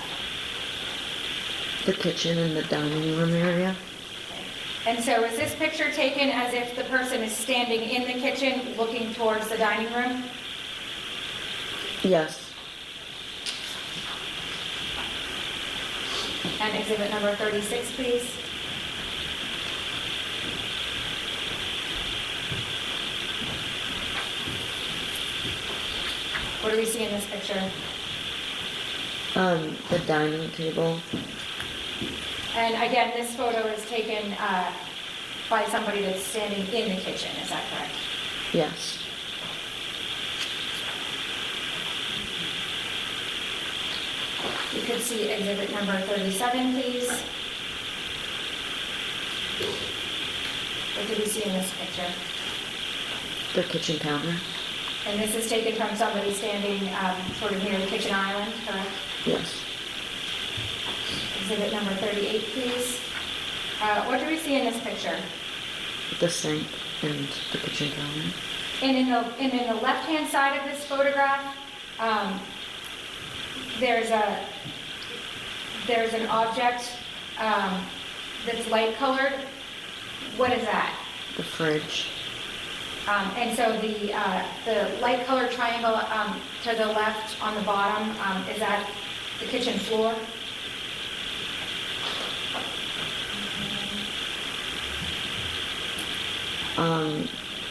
The kitchen and the dining room area. And so is this picture taken as if the person is standing in the kitchen looking towards the dining room? Yes. And exhibit number 36, please. What do we see in this picture? The dining table. And again, this photo is taken by somebody that's standing in the kitchen, is that correct? Yes. You could see exhibit number 37, please. What do we see in this picture? The kitchen counter. And this is taken from somebody standing sort of near the kitchen island, correct? Yes. Exhibit number 38, please. What do we see in this picture? The sink and the kitchen counter. And in the left-hand side of this photograph, there's an object that's light-colored. What is that? The fridge. And so the light-colored triangle to the left on the bottom, is that the kitchen floor?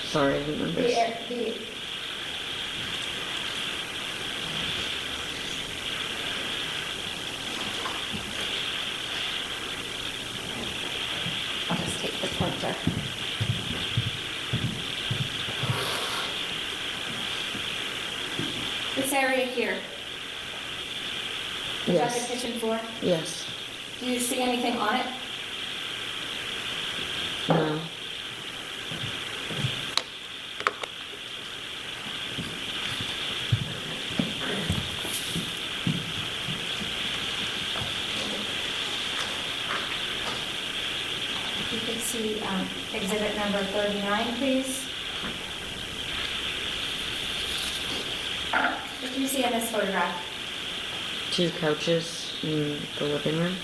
Sorry, I didn't understand. I'll just take the pointer. This area here, is that Yes. the kitchen floor? Yes. Do you see anything on it? No. You could see exhibit number 39, please. What do you see in this photograph? 2 couches in the living room.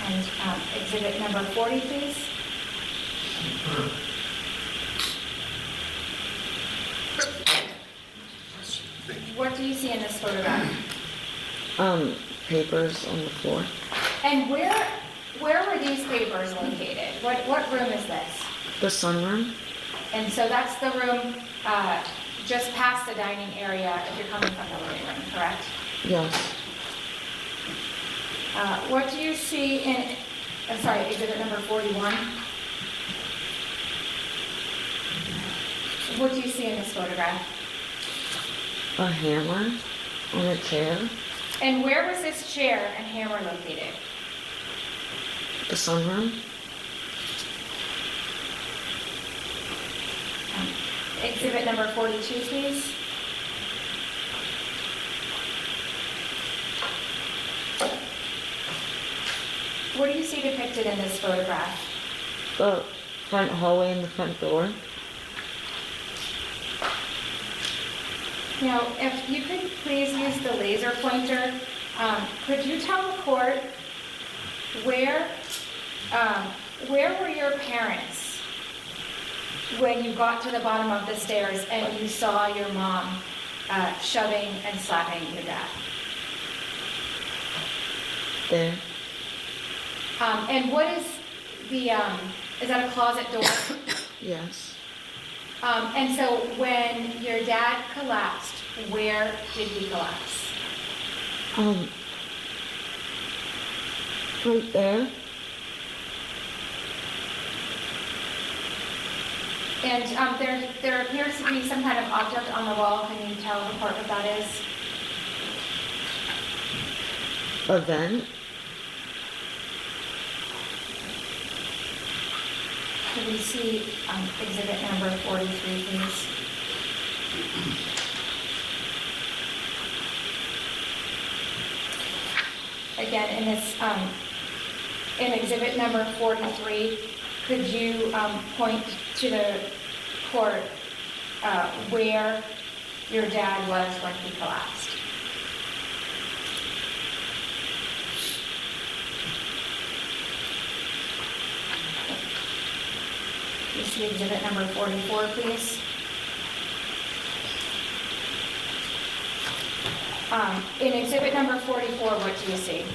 And exhibit number 40, please. What do you see in this photograph? Papers on the floor. And where were these papers located? What room is this? The sunroom. And so that's the room just past the dining area if you're coming from the living room, correct? Yes. What do you see in, I'm sorry, exhibit number 41? What do you see in this photograph? A hammer on a chair. And where was this chair and hammer located? The sunroom. Exhibit number 42, please. What do you see depicted in this photograph? The front hallway and the front door. Now, if you could please use the laser pointer, could you tell the court where were your parents when you got to the bottom of the stairs and you saw your mom shoving and slapping your dad? There. And what is the, is that a closet door? Yes. And so when your dad collapsed, where did he collapse? Right there. And there appears to be some kind of object on the wall. Can you tell the court what that is? A vent. Could we see exhibit number 43, please? Again, in this, in exhibit number 43, could you point to the court where your dad was when he collapsed? You see exhibit number 44, please. In exhibit number 44, what do you see?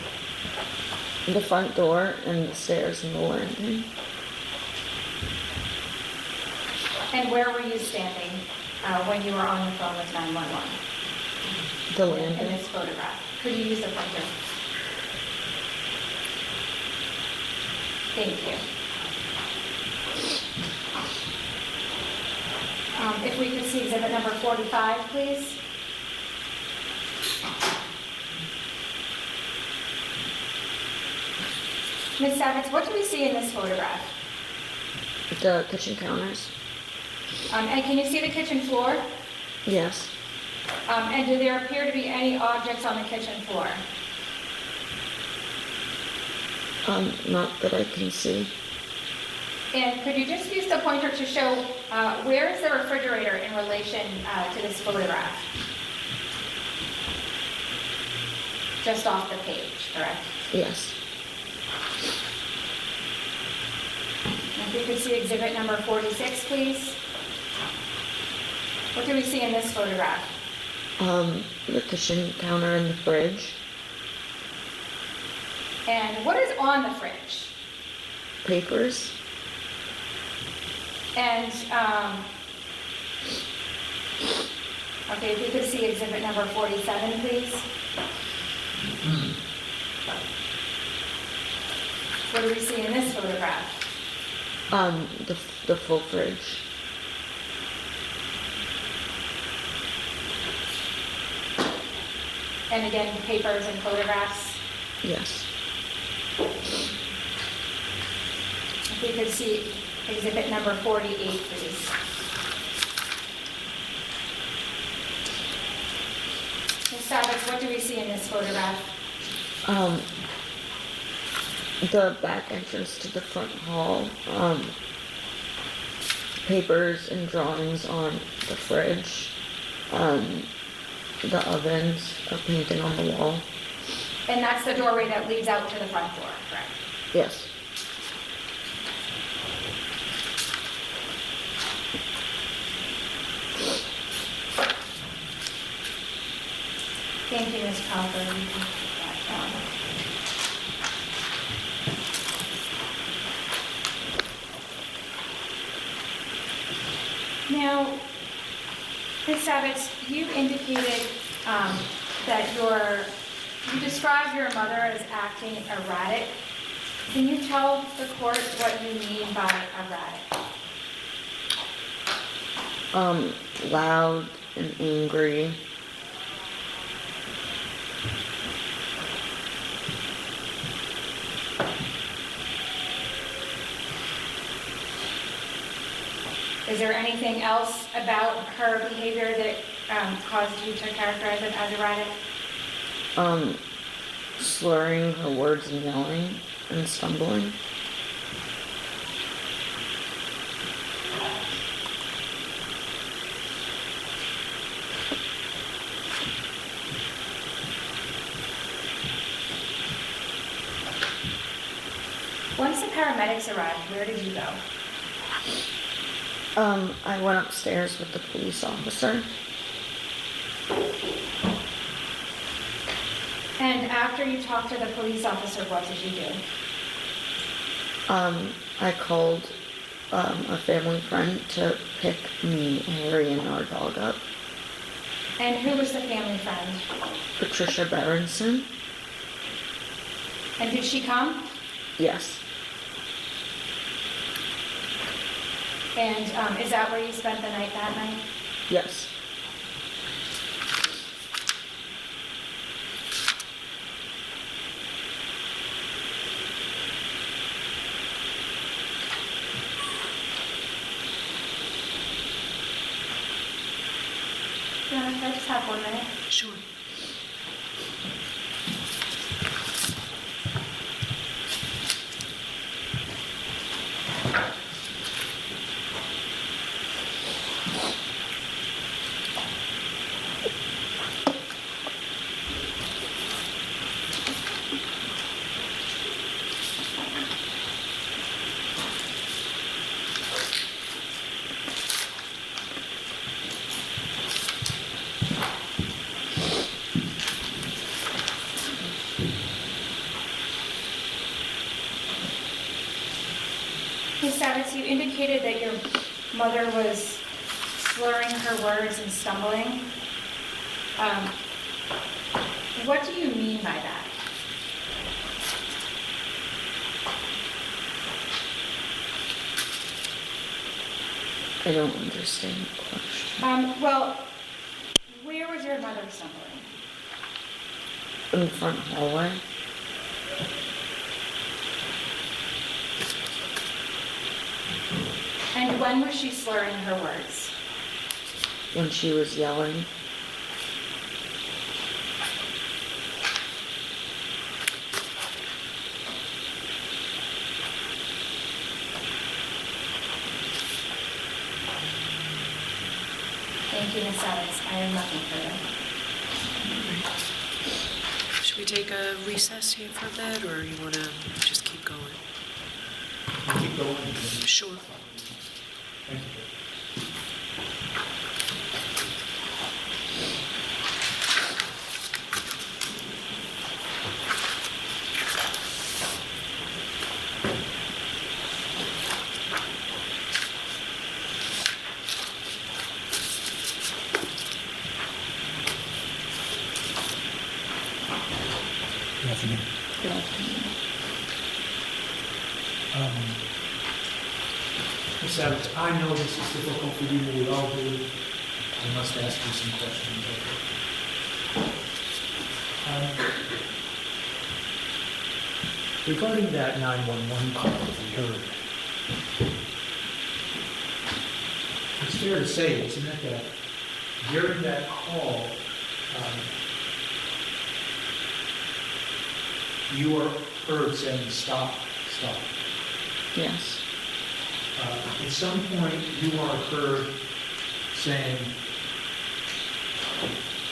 The front door and the stairs and the landing. And where were you standing when you were on the phone with 911? The In landing. this photograph. Could you use the pointer? Thank you. If we could see exhibit number 45, please. Ms. Savitz, what do we see in this photograph? The kitchen counters. And can you see the kitchen floor? Yes. And do there appear to be any objects on the kitchen floor? Not that I can see. And could you just use the pointer to show where is the refrigerator in relation to this photograph? Just off the page, correct? Yes. And if we could see exhibit number 46, please. What do we see in this photograph? The kitchen counter and the fridge. And what is on the fridge? Papers. And, okay, if we could see exhibit number 47, please. What do we see in this photograph? The full fridge. And again, papers and photographs. Yes. If we could see exhibit number 48, please. Ms. Savitz, what do we see in this photograph? The back entrance to the front hall. Papers and drawings on the fridge. The ovens, a painting on the wall. And that's the doorway that leads out to the front door, correct? Yes. Thank you, Ms. Crawford. You can put that down. Now, Ms. Savitz, you indicated that you described your mother as acting erratic. Can you tell the court what you mean by erratic? Loud and angry. Is there anything else about her behavior that caused you to characterize it as erratic? Slurring her words and yelling and stumbling. Once the paramedics arrived, where did you go? I went upstairs with the police officer. And after you talked to the police officer, what did you do? I called a family friend to pick me, Harry, and our dog up. And who was the family friend? Patricia Berenson. And did she come? Yes. And is that where you spent the night that night? Yes. Yeah, I just have 1 minute. Sure. Ms. Savitz, you indicated that your mother was slurring her words and stumbling. What do you mean by that? I don't understand the question. Well, where was your mother stumbling? In the front hallway. And when was she slurring her words? When she was yelling. Thank you, Ms. Savitz. I have nothing further. Should we take a recess here for a bit, or you want to just keep going? Keep going. Sure. Thank you. Good afternoon. Good afternoon. Ms. Savitz, I know this is difficult for you, we all do. I must ask you some questions. Regarding that 911 call that we heard, it's fair to say, isn't it, that during that call, you were heard saying, "Stop, stop." Yes. At some point, you are heard saying,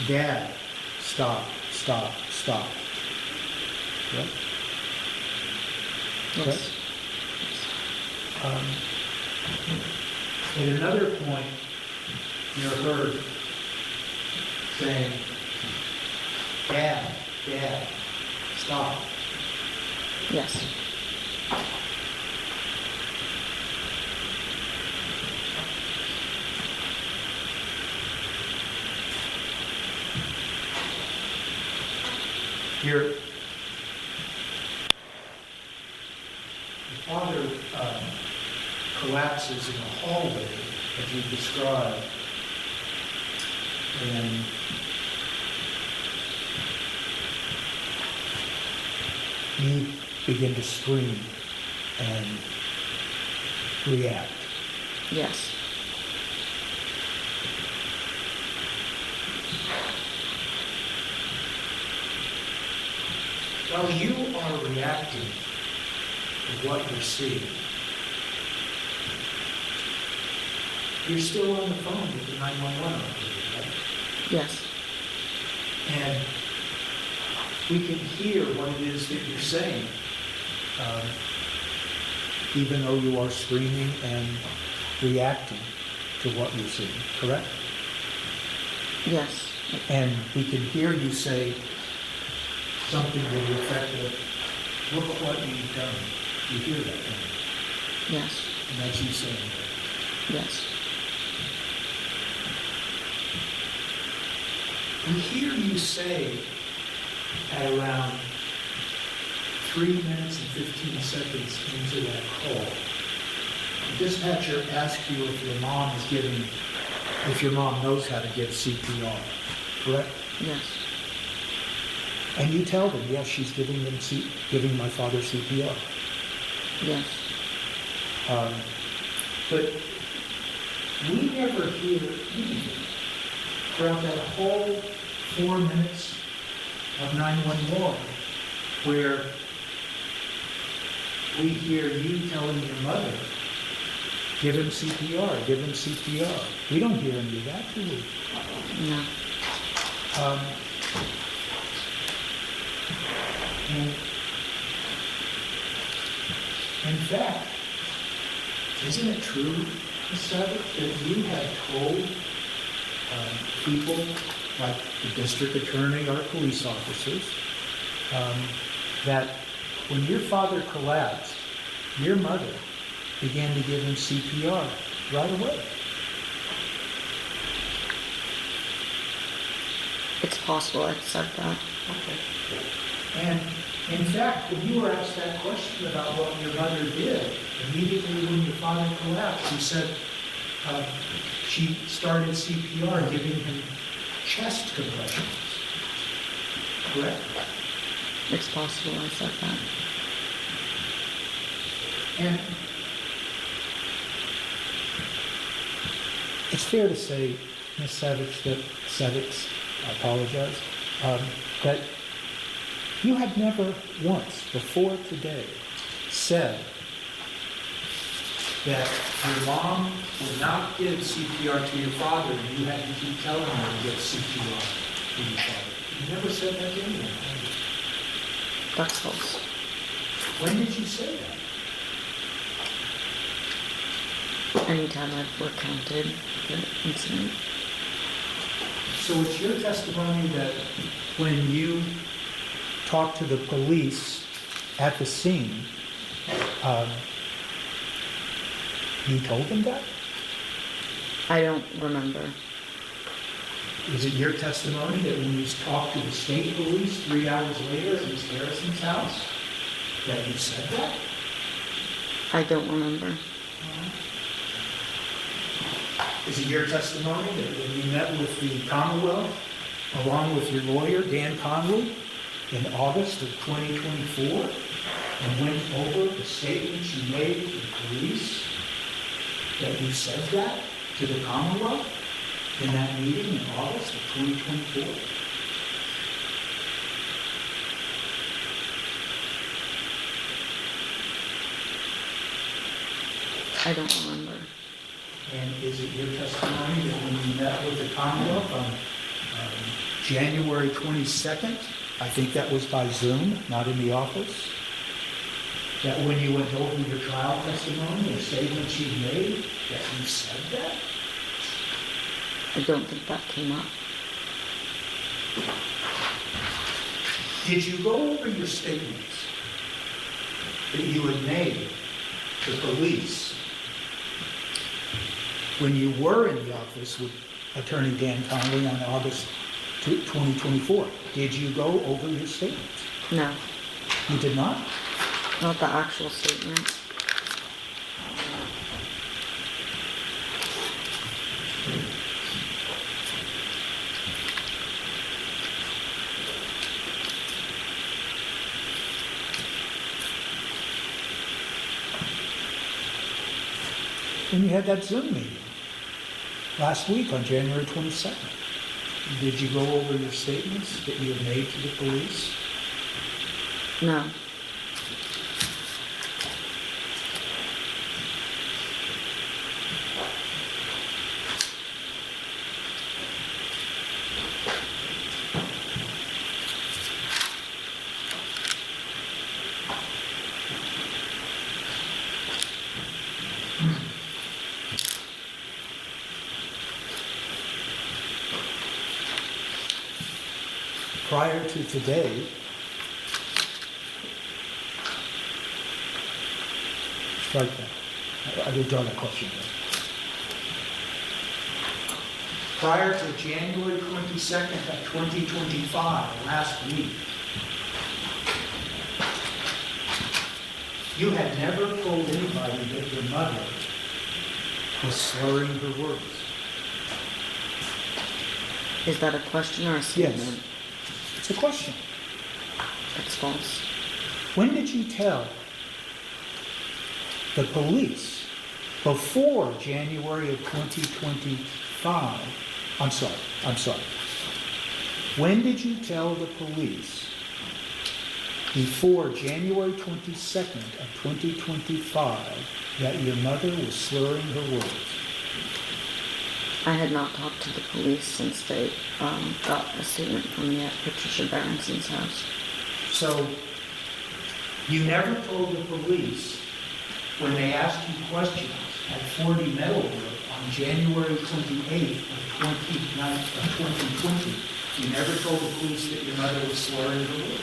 "Dad, stop, stop, stop." Yep. Yes. At another point, you're heard saying, "Dad, Dad, stop." Yes. Your father collapses in the hallway, as you described, and you begin to scream and react. Yes. While you are reacting to what you're seeing, you're still on the phone with the 911 operator, right? Yes. And we can hear what it is that you're saying, even though you are screaming and reacting to what you're seeing, correct? Yes. And we can hear you say something to the effect of, look what you've done. You hear that, don't you? Yes. And that's you saying that. Yes. We hear you say at around 3 minutes and 15 seconds into that call, the dispatcher asks you if your mom knows how to give CPR, correct? Yes. And you tell them, yes, she's giving my father CPR. Yes. But we never hear anything throughout that whole 4 minutes of 911 where we hear you telling your mother, give him CPR, give him CPR. We don't hear any of that, do we? No. And in fact, isn't it true, Ms. Savage, that you had told people like the district attorney or police officers that when your father collapsed, your mother began to give him CPR right away? It's possible I said that. Okay. And in fact, when you were asked that question about what your mother did, immediately when your father collapsed, you said she started CPR, giving him chest compressions. Correct? It's possible I said that. And it's fair to say, Ms. Savitz, I apologize, that you had never once before today said that your mom would not give CPR to your father and you had to keep telling her to give CPR to your father. You never said that to anyone, have you? That's false. When did you say that? Anytime I've recounted the incident. So it's your testimony that when you talked to the police at the scene, you told them that? I don't remember. Is it your testimony that when you talked to the state police 3 hours later at Ms. Harrison's house, that you said that? I don't remember. Is it your testimony that when you met with the Commonwealth, along with your lawyer, Dan Conley, in August of 2024, and went over the statements you made to the police, that you said that to the Commonwealth in that meeting in August of 2024? I don't remember. And is it your testimony that when you met with the Commonwealth on January 22nd, I think that was by Zoom, not in the office, that when you went over your trial testimony, the statements you made, that you said that? I don't think that came up. Did you go over your statements that you had made to police when you were in the office with Attorney Dan Conley on August 2024? Did you go over your statements? No, You did not? not the actual statement. When you had that Zoom meeting last week on January 22nd, did you go over your statements that you had made to the police? No, Prior to today, strike that. I withdraw that question. Prior to January 22nd of 2025, last week, you had never told anybody that your mother was slurring her words. is that a question or a statement? Yes. It's a question. That's false. When did you tell the police before January of 2025? I'm sorry. When did you tell the police before January 22nd of 2025 that your mother was slurring her words? I had not talked to the police since they got a statement from me at Patricia Berenson's house. So you never told the police when they asked you questions at 40 Meadowbrook on January 28th of 2020, you never told the police that your mother was slurring her words?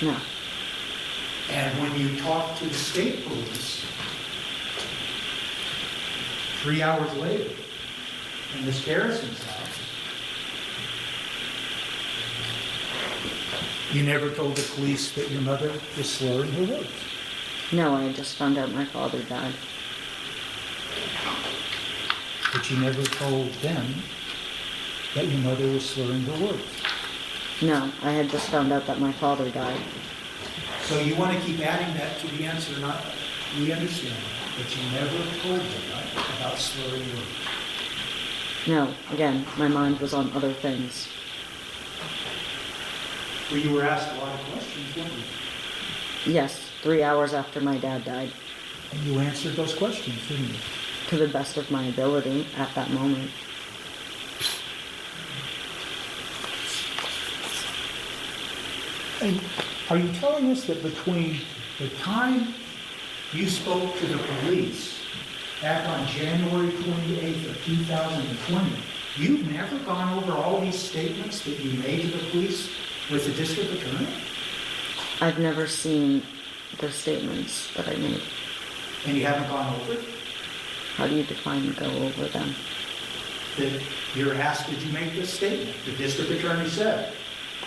No, And when you talked to the state police 3 hours later in Miss Garrison's house, you never told the police that your mother was slurring her words. no, I just found out my father died. But you never told them that your mother was slurring her words. No, I had just found out that my father died. So you want to keep adding that to the answer, not, we understand that, but you never told them, right, about slurring words. No, again, my mind was on other things. Well, you were asked a lot of questions, weren't you? Yes, 3 hours after my dad died, And you answered those questions, didn't you? to the best of my ability at that moment. And are you telling us that between the time you spoke to the police back on January 28th of 2020, you've never gone over all these statements that you made to the police with the district attorney? I've never seen the statements that I made. And you haven't gone over it? How do you define go over them? That you're asked, did you make this statement? The district attorney said,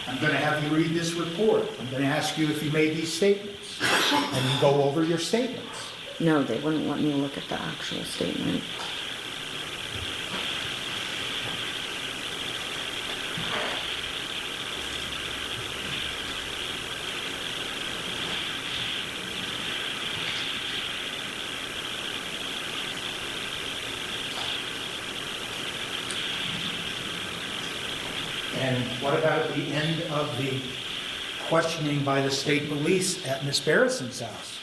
I'm going to have you read this report. I'm going to ask you if you made these statements. And you go over your statements. No, they wouldn't let me look at the actual statement. And what about at the end of the questioning by the state police at Miss Barrison's house?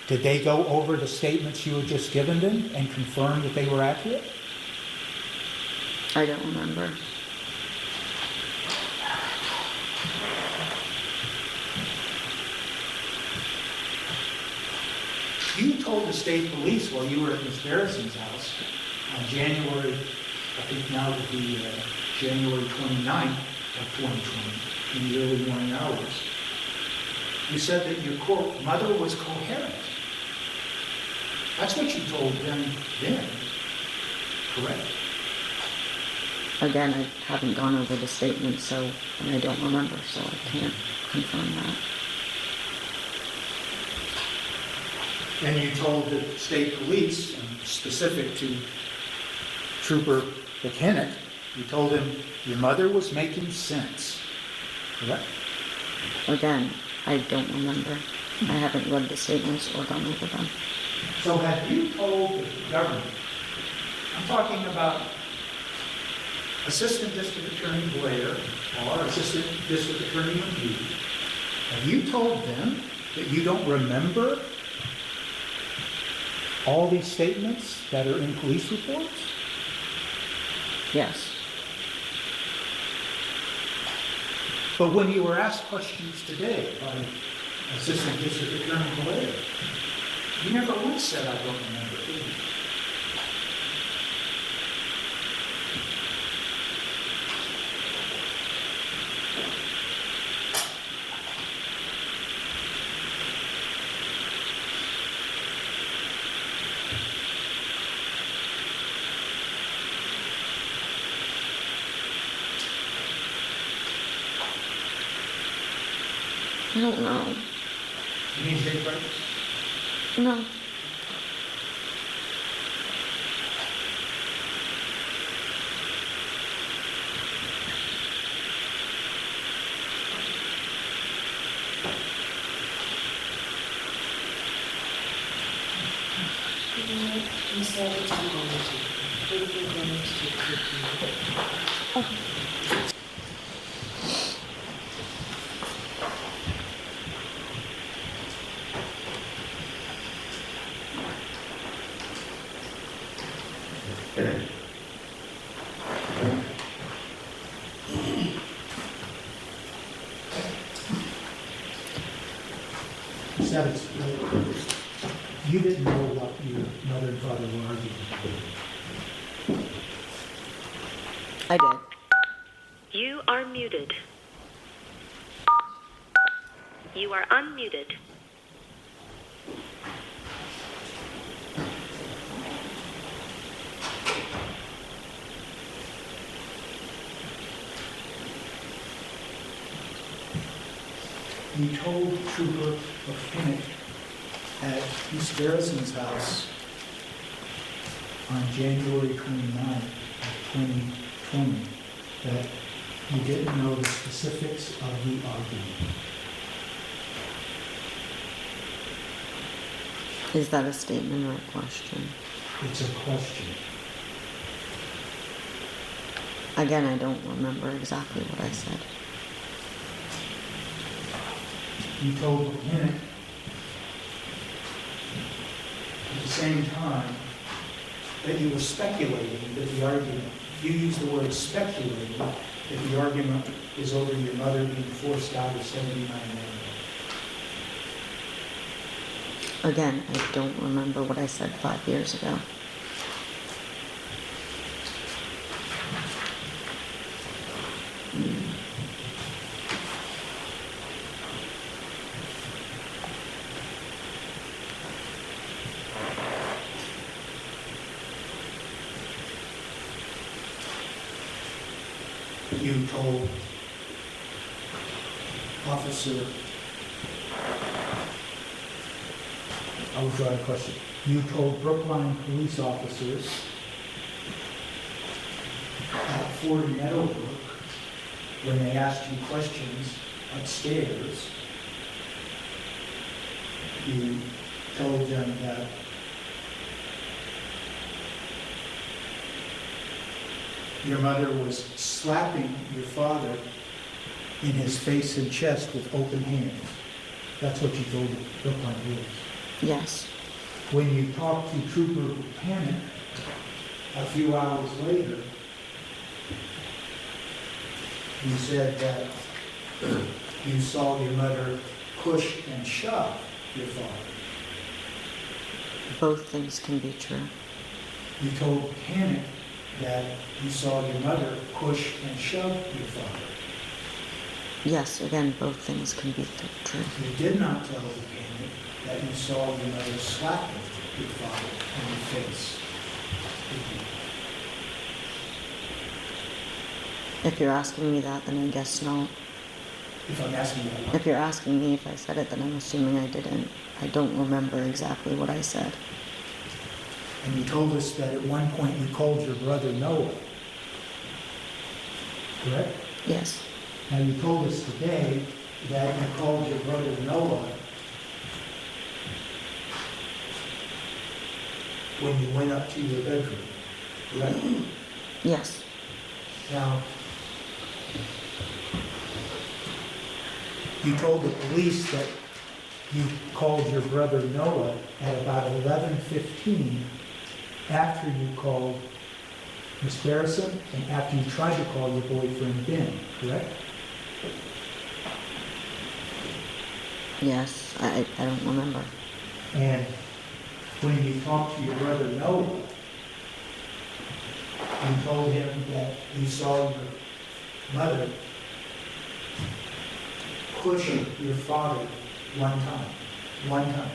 Did they go over the statements you had just given them and confirm that they were accurate? I don't remember. You told the state police while you were at Miss Barrison's house on January, I think now would be January 29th of 2020, in the early morning hours. You said that your, quote, mother was coherent. That's what you told them then, correct? Again, I haven't gone over the statement, so, and I don't remember, so I can't confirm that. And you told the state police, and specific to Trooper Buchanan, you told him your mother was making sense. Correct? Again, I don't remember. I haven't read the statements or gone over them. So have you told the government, I'm talking about Assistant District Attorney Blair or Assistant District Attorney McGee, have you told them that you don't remember all these statements that are in police reports? Yes. But when you were asked questions today by Assistant District Attorney Blair, you never once said, I don't remember, did you? I don't know. You need to take breaks? No. Savitz, you didn't know what your mother and father were arguing. I did. You are muted. You are unmuted. You told Trooper Buchanan at East Garrison's house on January 29th of 2020 that you didn't know the specifics of the argument. Is that a statement or a question? It's a question. Again, I don't remember exactly what I said. You told Buchanan at the same time that you were speculating that the argument, you used the word speculating, that the argument is over your mother being forced out of 79 Avenue. Again, I don't remember what I said 5 years ago. You told Officer, I will try to question. You told Brookline police officers at 40 Meadowbrook, when they asked you questions upstairs, you told them that your mother was slapping your father in his face and chest with open hands. That's what you told the Brookline police. Yes. When you talked to Trooper Buchanan a few hours later, you said that you saw your mother push and shove your father. Both things can be true. You told Buchanan that you saw your mother push and shove your father. Yes, again, both things can be true. You did not tell Buchanan that you saw your mother slap your father in the face. If you're asking me that, then I guess no. If I'm asking you that. If you're asking me if I said it, then I'm assuming I didn't. I don't remember exactly what I said. And you told us that at one point you called your brother Noah. Correct? Yes. Now, you told us today that you called your brother Noah when you went up to your bedroom, correct? Yes. Now, you told the police that you called your brother Noah at about 11:15 after you called Miss Garrison and after you tried to call your boyfriend Ben, correct? Yes. I don't remember. And when you talked to your brother Noah, you told him that you saw your mother push your father one time.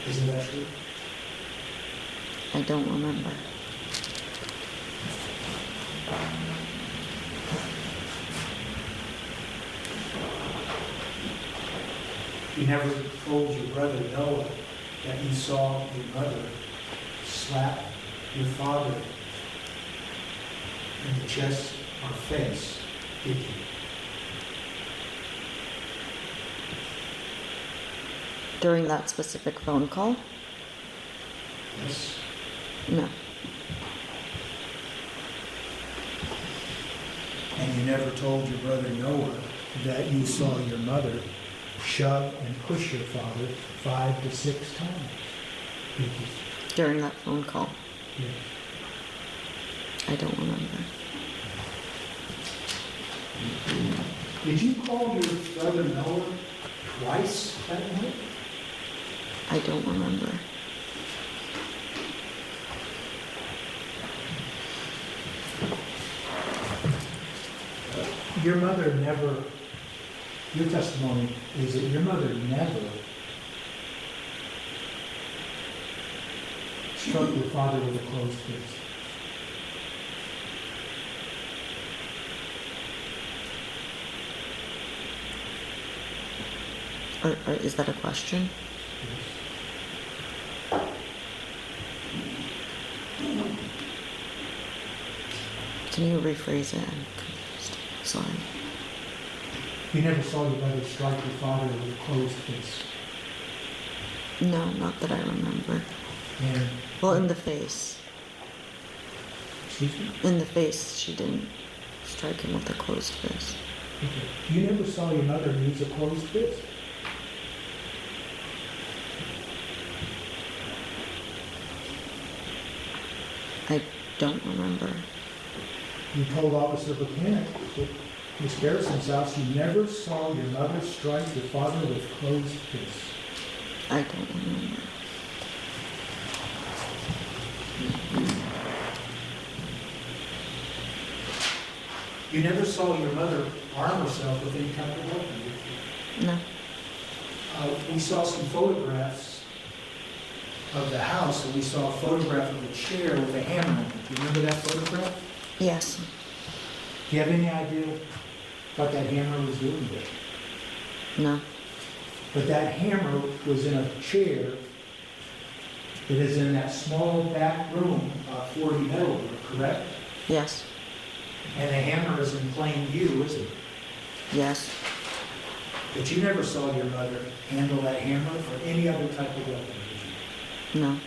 Isn't that true? I don't remember. You never told your brother Noah that you saw your mother slap your father in the chest or face, did you? During that specific phone call? Yes. No. And you never told your brother Noah that you saw your mother shove and push your father 5 to 6 times, did you? During that phone call? Yes. I don't remember. Did you call your brother Noah twice that night? I don't remember. Your mother never, your testimony is that your mother never struck your father with a closed fist. Or is that a question? Can you rephrase it? I'm confused. Sorry. You never saw your mother strike your father with a closed fist. No, not that I remember. And, Well, in the face. excuse me? In the face, she didn't strike him with a closed fist. Okay. You never saw your mother use a closed fist? I don't remember. You told Officer Buchanan at Miss Garrison's house you never saw your mother strike your father with closed fists. I don't remember. You never saw your mother arm herself with any kind of weapon, did you? No. We saw some photographs of the house, and we saw a photograph of a chair with a hammer in it. Do you remember that photograph? Yes. Do you have any idea what that hammer was doing there? No. But that hammer was in a chair that is in that small back room, 40 Meadowbrook, correct? Yes. And the hammer is in plain view, isn't it? Yes. But you never saw your mother handle that hammer or any other type of weapon, did you? No.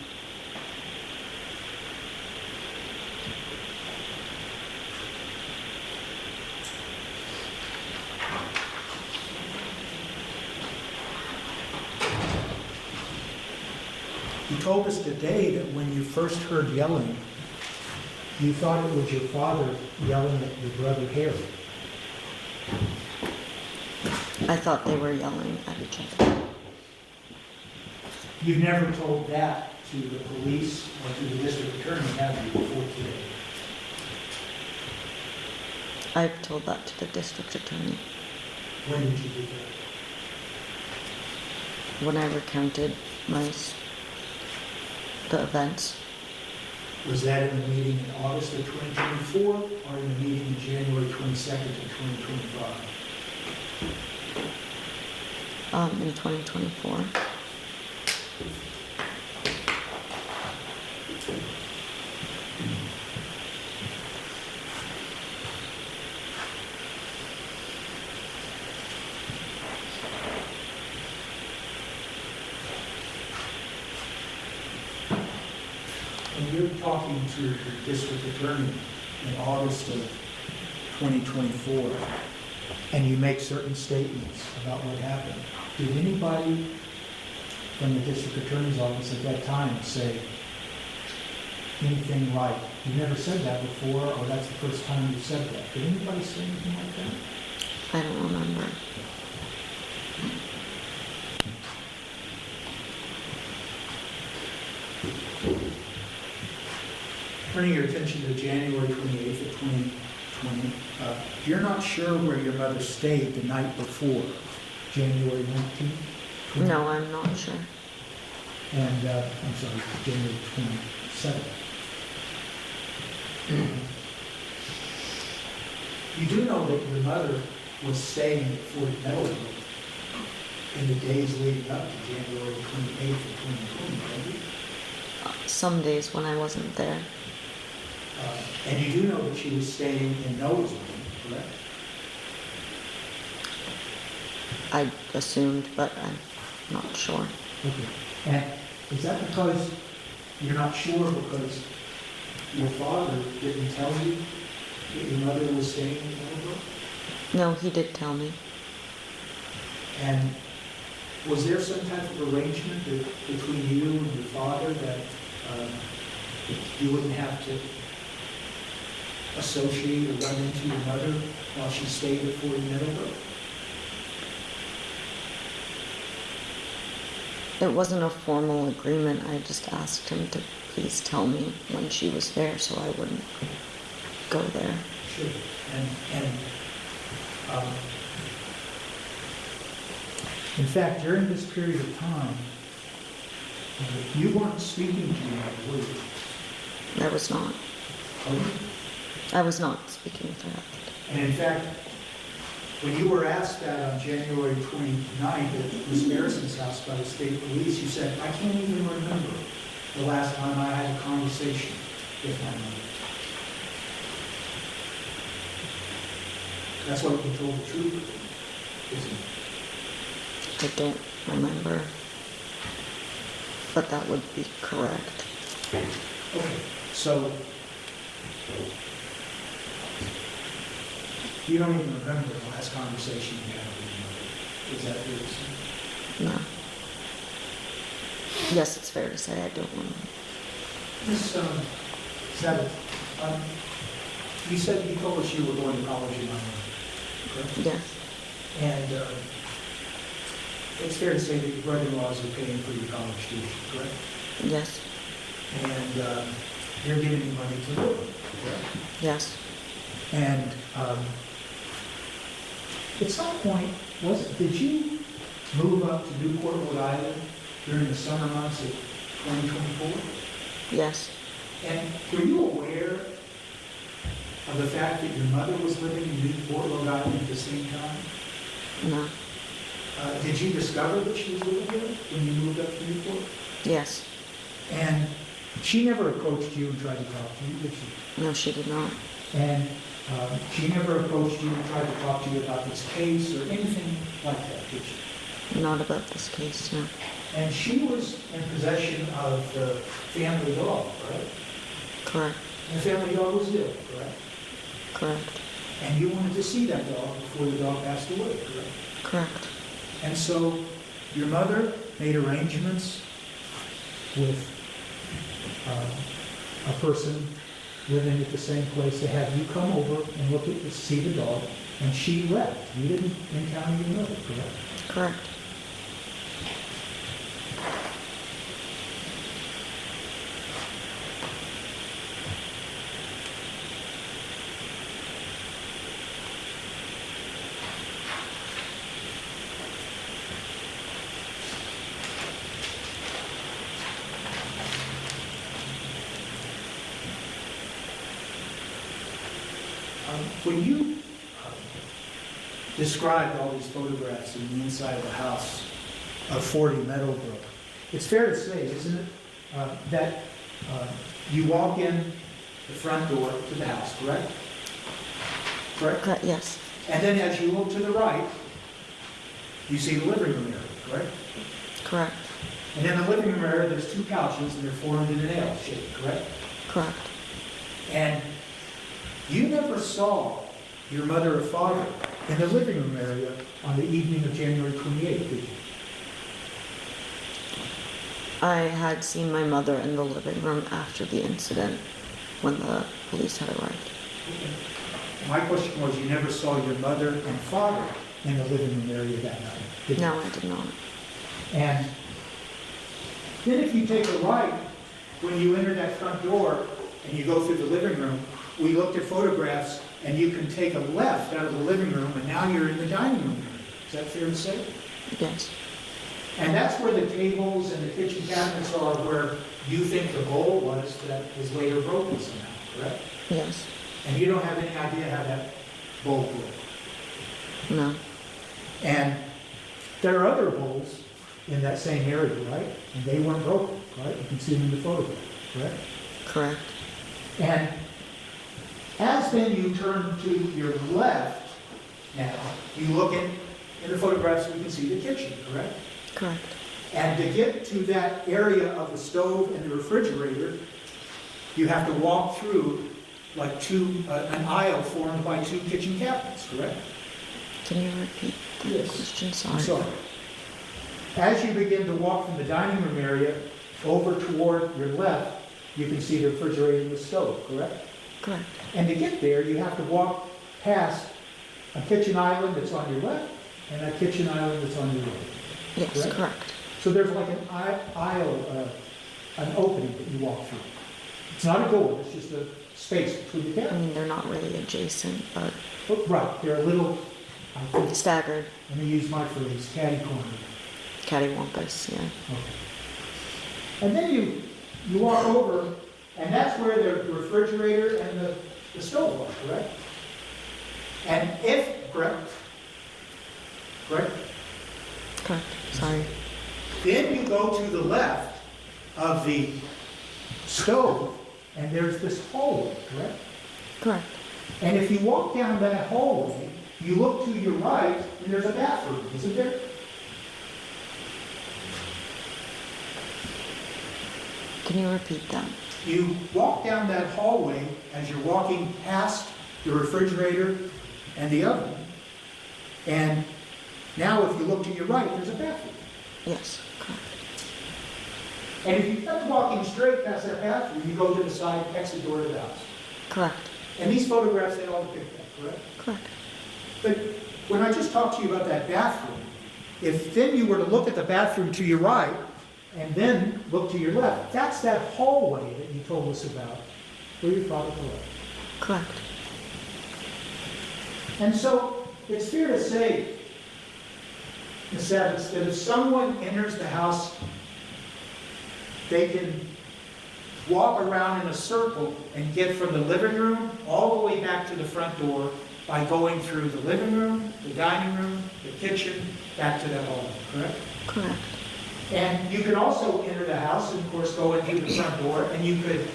You told us today that when you first heard yelling, you thought it was your father yelling at your brother Harry. I thought they were yelling at each other. You've never told that to the police or to the district attorney, have you, before today? I've told that to the district attorney When did you do that? when I recounted my the events. Was that in the meeting in August of 2024 or in the meeting in January 22nd of 2025? In 2024. When you're talking to the district attorney in August of 2024, and you make certain statements about what happened, did anybody from the district attorney's office at that time say anything like, you never said that before, or that's the first time you said that? Did anybody say anything like that? I don't remember. Turning your attention to January 28th of 2020, you're not sure where your mother stayed the night before, January 19th? No, I'm not sure. And, I'm sorry, January 27th. You do know that your mother was staying at Fort Meadowbrook in the days leading up to January 28th of 2020, right? Some days when I wasn't there. And you do know that she was staying in Noah's room, correct? I assumed, but I'm not sure. Okay. And is that because you're not sure because your father didn't tell you that your mother was staying in Meadowbrook? No, he did tell me. And was there some type of arrangement between you and your father that you wouldn't have to associate or run into your mother while she stayed at Fort Meadowbrook? It wasn't a formal agreement. I just asked him to please tell me when she was there so I wouldn't go there. Sure. In fact, during this period of time, you weren't speaking to your mother, were you? I was not. Pardon? I was not speaking with her. And in fact, when you were asked that on January 29th at Ms. Harrison's house by the state police, you said, I can't even remember the last time I had a conversation with my mother. That's what you told the truth, isn't it? I don't remember. But that would be correct. Okay, so you don't even remember the last conversation you had with your mother. Is that fair to say? No. Yes, it's fair to say I don't remember. Ms. Savage, you said you told us you were going to college in Miami, correct? Yes. And it's fair to say that your brother-in-laws are paying for your college tuition, correct? Yes. And they're giving you money to live, correct? Yes. And at some point, did you move up to Newport, Rhode Island during the summer months of 2024? Yes. And were you aware of the fact that your mother was living in Newport, Rhode Island at the same time? No. Did you discover that she was living there when you moved up to Newport? Yes. And she never approached you and tried to talk to you, did she? No, she did not. And she never approached you and tried to talk to you about this case or anything like that, did she? Not about this case, no. And she was in possession of the family dog, right? Correct. And the family dog was ill, correct? Correct. And you wanted to see that dog before the dog passed away, correct? Correct. And so your mother made arrangements with a person living at the same place to have you come over and see the dog, and she left. You didn't encounter your mother, correct? Correct. When you described all these photographs in the inside of the house of 40 Meadowbrook, it's fair to say, isn't it, that you walk in the front door to the house, correct? Correct? Correct, yes. And then as you look to the right, you see the living room area, correct? Correct. And in the living room area, there's two couches and they're formed in an L shape, correct? Correct. And you never saw your mother or father in the living room area on the evening of January 28th, did you? I had seen my mother in the living room after the incident when the police had arrived. My question was, you never saw your mother and father in the living room area that night, did you? No, I did not. And then if you take a right, when you enter that front door and you go through the living room, we looked at photographs and you can take a left out of the living room and now you're in the dining room area. Is that fair to say? Yes. And that's where the tables and the kitchen cabinets are, where you think the bowl was that was later broken somehow, correct? Yes. And you don't have any idea how that bowl broke. No. And there are other bowls in that same area, right? And they weren't broken, right? You can see them in the photograph, correct? Correct. And as then you turn to your left now, you look in the photographs and you can see the kitchen, correct? Correct. And to get to that area of the stove and the refrigerator, you have to walk through like an aisle formed by two kitchen cabinets, correct? Can you repeat the Yes. question? I'm Sorry. sorry. As you begin to walk from the dining room area over toward your left, you can see the refrigerator and the stove, correct? Correct. And to get there, you have to walk past a kitchen island that's on your left and a kitchen island that's on your right. Yes, Correct. correct. So there's like an aisle, an opening that you walk through. It's not a door, it's just a space between the I cabinets. mean, they're not really adjacent, but Right, they're a little, I think, staggered. let me use my phrase, catty corner. Cattywampus, yeah. Okay. And then you walk over, and that's where the refrigerator and the stove are, correct? And correct? Correct. Sorry. Then you go to the left of the stove, and there's this hallway, correct? Correct. And if you walk down that hallway, you look to your right, and there's a bathroom, isn't there? Can you repeat that? You walk down that hallway as you're walking past the refrigerator and the oven, and now if you look to your right, there's a bathroom. Yes, correct. And if you kept walking straight past that bathroom, you go to the side, exit door to the house. Correct. And these photographs, they all depict that, correct? Correct. But when I just talked to you about that bathroom, if then you were to look at the bathroom to your right and then look to your left, that's that hallway that you told us about where your father lived. Correct. And so it's fair to say, Ms. Savitz, that if someone enters the house, they can walk around in a circle and get from the living room all the way back to the front door by going through the living room, the dining room, the kitchen, back to that hallway, correct? Correct. And you can also enter the house and, of course, go in through the front door, and you could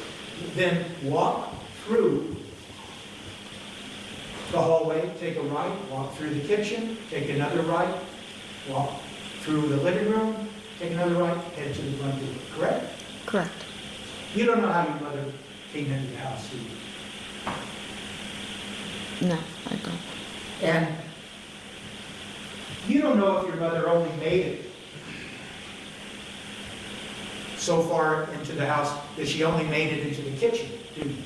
then walk through the hallway, take a right, walk through the kitchen, take another right, walk through the living room, take another right, head to the front door, correct? Correct. You don't know how your mother came into the house, do you? No, I don't. And you don't know if your mother only made it so far into the house that she only made it into the kitchen, do you?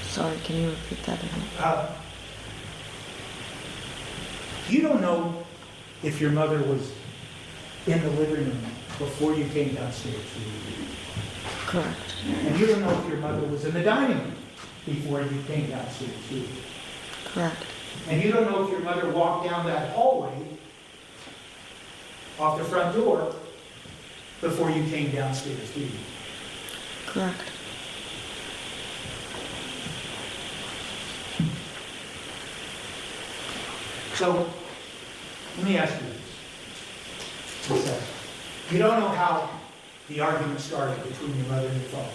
Sorry, can you repeat that again? You don't know if your mother was in the living room before you came downstairs, do you? Correct. And you don't know if your mother was in the dining room before you came downstairs, do you? Correct. And you don't know if your mother walked down that hallway off the front door before you came downstairs, do you? Correct. So, let me ask you this. You don't know how the argument started between your mother and your father.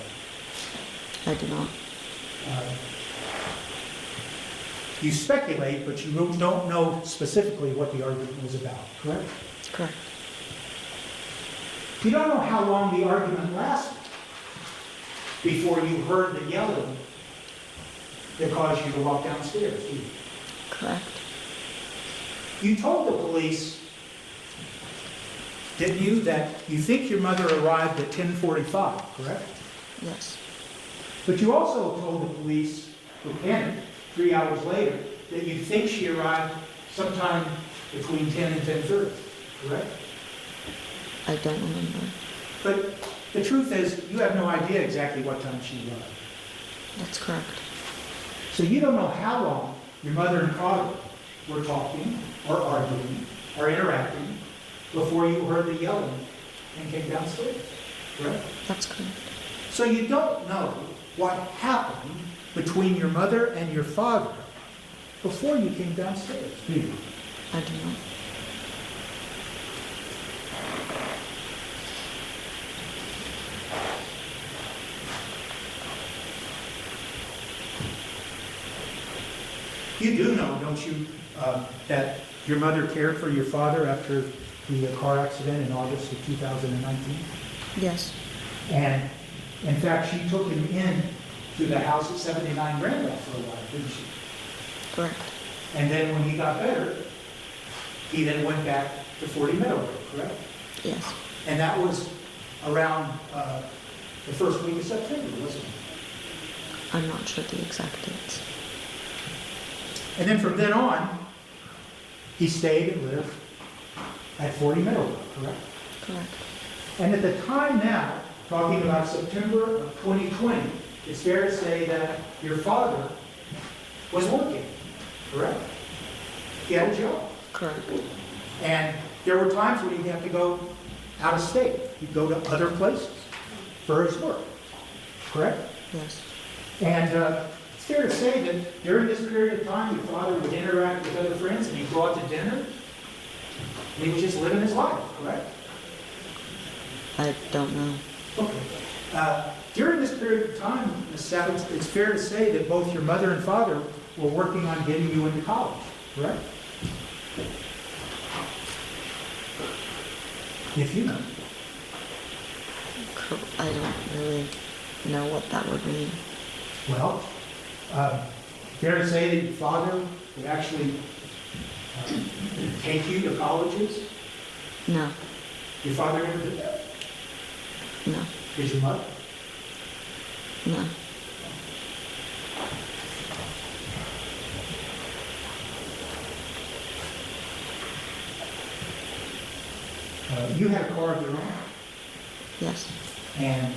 I do not. You speculate, but you don't know specifically what the argument was about, correct? Correct. You don't know how long the argument lasted before you heard the yelling that caused you to walk downstairs, do you? Correct. You told the police, didn't you, that you think your mother arrived at 10:45, correct? Yes. But you also told the police, again, 3 hours later, that you think she arrived sometime between 10 and 10:30, correct? I don't remember. But the truth is, you have no idea exactly what time she arrived. That's correct. So you don't know how long your mother and father were talking, or arguing, or interacting before you heard the yelling and came downstairs, correct? That's correct. So you don't know what happened between your mother and your father before you came downstairs, do you? I do not. You do know, don't you, that your mother cared for your father after the car accident in August of 2019? Yes. And in fact, she took him in to the house at 79 Randolph for a while, didn't she? Correct. And then when he got better, he then went back to 40 Meadowbrook, correct? Yes. And that was around the first week of September, wasn't it? I'm not sure the exact dates. And then from then on, he stayed and lived at 40 Meadowbrook, correct? Correct. And at the time now, talking about September of 2020, it's fair to say that your father was working, correct? He had a job. Correct. And there were times when he'd have to go out of state. He'd go to other places for his work, correct? Yes. And it's fair to say that during this period of time, your father would interact with other friends, and he'd go out to dinner, and he was just living his life, correct? I don't know. Okay. During this period of time, Ms. Savitz, it's fair to say that both your mother and father were working on getting you into college, correct? If you know. I don't really know what that would mean. Well, fair to say that your father would actually take you to colleges? No. Your father ever did that? No. Did your mother? No. You had a car of your own, Yes. and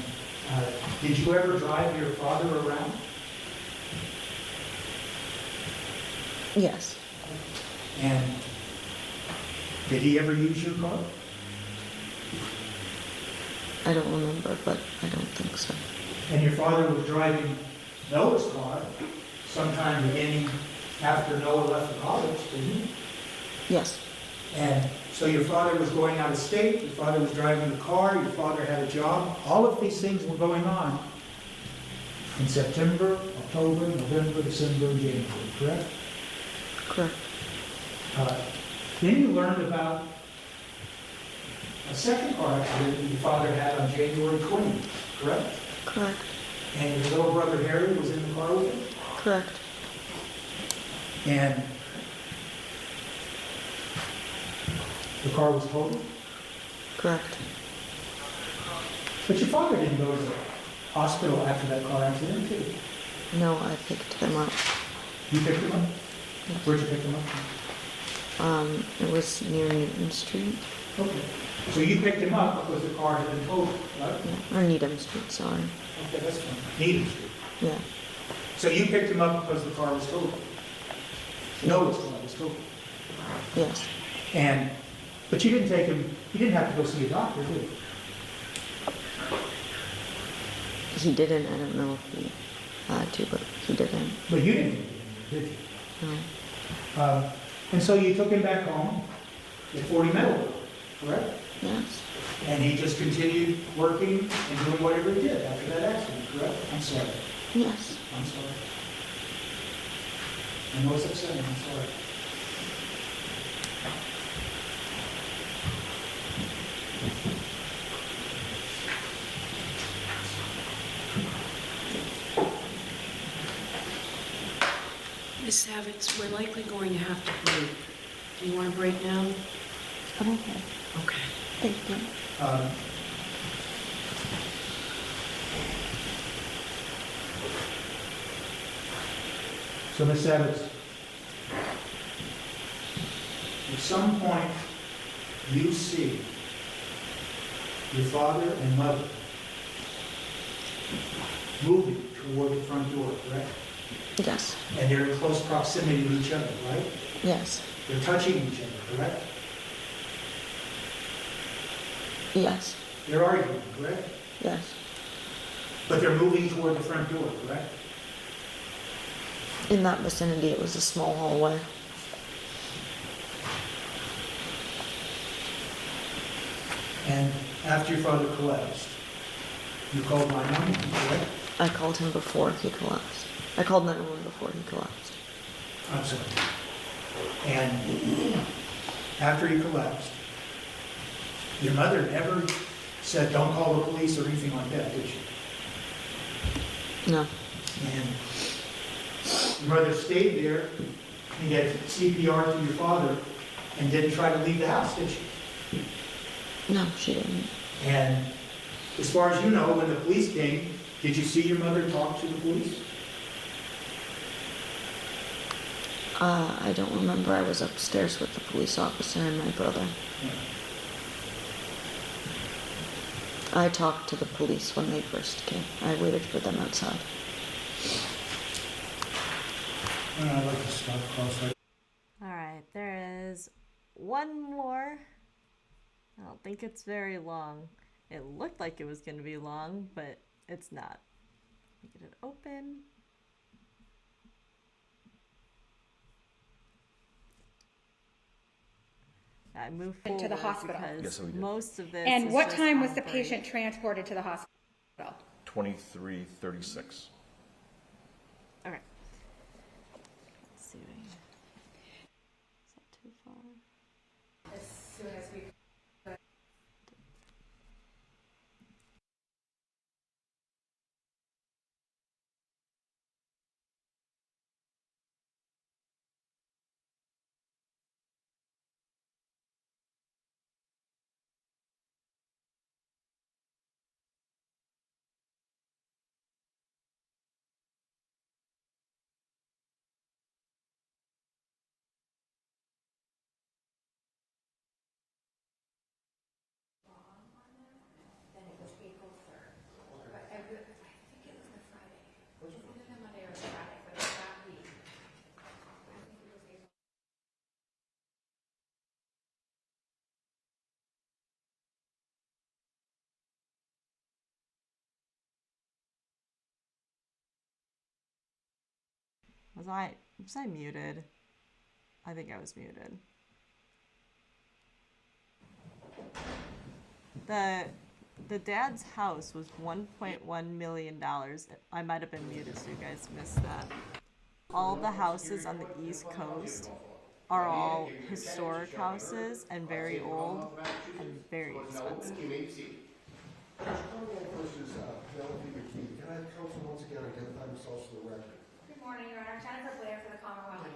did you ever drive your father around? Yes. And did he ever use your car? I don't remember, but I don't think so. And your father was driving Noah's car sometime beginning after Noah left for college, didn't he? Yes. And so your father was going out of state, your father was driving the car, your father had a job. All of these things were going on in September, October, November, December, and January, correct? Correct. Then you learned about a second car accident that your father had on January 20th, correct? Correct. And your little brother Harry was in the car with him? Correct. And the car was totaled? Correct. But your father didn't go to the hospital after that car accident, did he? No, I picked him up. You picked him up? Yes. Where'd you pick him up? It was near Newton Street. Okay. So you picked him up because the car had been totaled, right? Yeah. Or Needham Street, sorry. Okay, that's fine. Needham Street. Yeah. So you picked him up because the car was totaled? Noah's car was totaled. Yes. But you didn't take him, you didn't have to go see a doctor, did you? He didn't. I don't know if he had to, but he didn't. But you didn't, did you? No. And so you took him back home at 40 Meadowbrook, correct? Yes. And he just continued working and doing whatever he did after that accident, correct? I'm sorry. Yes. I'm sorry. I know it's upsetting, I'm sorry. Miss Savitz, we're likely going to have to break. Do you want to break now? I'm okay. Okay. Thank you. Um, So, Ms. Evans, at some point, you see your father and mother moving toward the front door, correct? Yes. And they're in close proximity to each other, right? Yes. They're touching each other, correct? Yes. They're arguing, correct? Yes. But they're moving toward the front door, correct? In that vicinity, it was a small hallway. And after your father collapsed, you called 911, correct? I called him before he collapsed. I called 911 before he collapsed. I'm sorry. And after he collapsed, your mother never said, don't call the police or anything like that, did she? No. And your mother stayed there and did CPR to your father and didn't try to leave the house, did she? No, she didn't. And as far as you know, when the police came, did you see your mother talk to the police? I don't remember. I was upstairs with the police officer and my brother. I talked to the police when they first came. I waited for them outside. I'd like to stop cross-eyed. All right, there is one more. I don't think it's very long. It looked like it was going to be long, but it's not. Get it open. I moved forward To the hospital. because Yes, we did. most of this. And is what just time was on the break. patient transported to the hospital? 23:36. Okay. Let's see. Is that too far? As soon as we. Was I muted? I think I was muted. The dad's house was $1.1 million. I might have been muted, so you guys missed that. All the houses on the East Coast are all historic houses and very old and very expensive. Versus Bellevue McGee. Can I have counsel once again identify themselves for the record? Good morning, Your Honor. Jennifer Blair for the Commonwealth.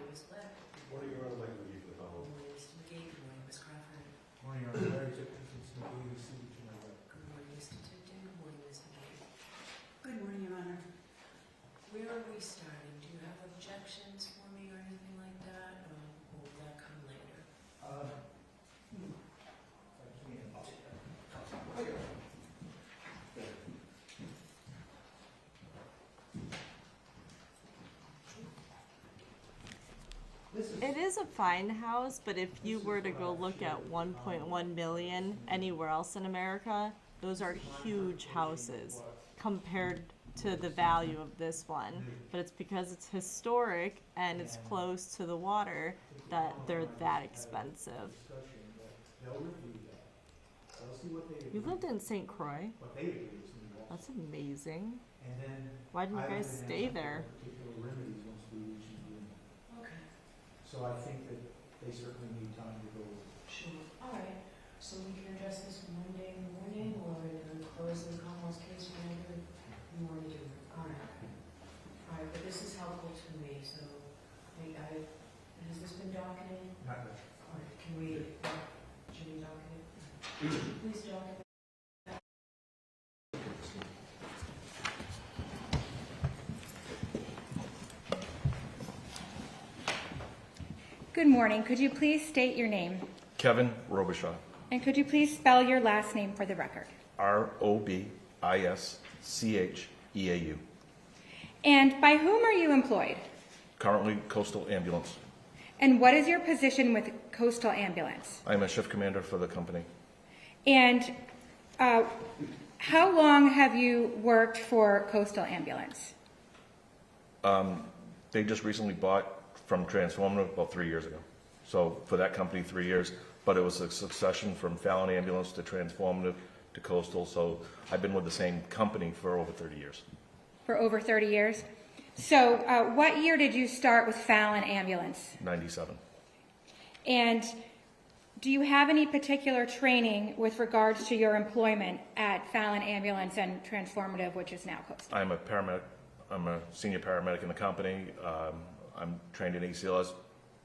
What are your other languages for the Commonwealth? Mr. McGee, good morning, Ms. Crawford. Morning, Your Honor. Larry Dickinson, McGee, City to my right. Good morning, Mr. Tipton. Good morning, Ms. McGee. Good morning, Your Honor. Where are we starting? Do you have objections for me or anything like that, or will that come later? It is a fine house, but if you were to go look at 1.1 million anywhere else in America, those are huge houses compared to the value of this one, but it's because it's historic and it's close to the water that they're that expensive. You lived in St. Croix? That's amazing. Why didn't you guys stay there? Okay, So I think that they certainly need time to go. sure, all right. So we can address this Monday morning, or the close of the Commonwealth's case whenever you want to do it. All right. All right, but this is helpful to me, so has this been docketed? Not much. All right, can we, Jimmy, docket it? Please docket it. Good morning. Could you please state your name? Kevin Robichaud. And could you please spell your last name for the record? Robischeau. And by whom are you employed? Currently Coastal Ambulance. And what is your position with Coastal Ambulance? I am a shift commander for the company. And how long have you worked for Coastal Ambulance? They just recently bought from Transformative about 3 years ago. So for that company, 3 years, but it was a succession from Fallon Ambulance to Transformative to Coastal. So I've been with the same company for over 30 years. For over 30 years. So what year did you start with Fallon Ambulance? 97. And do you have any particular training with regards to your employment at Fallon Ambulance and Transformative, which is now Coastal? I'm a paramedic. I'm a senior paramedic in the company. I'm trained in ACLS,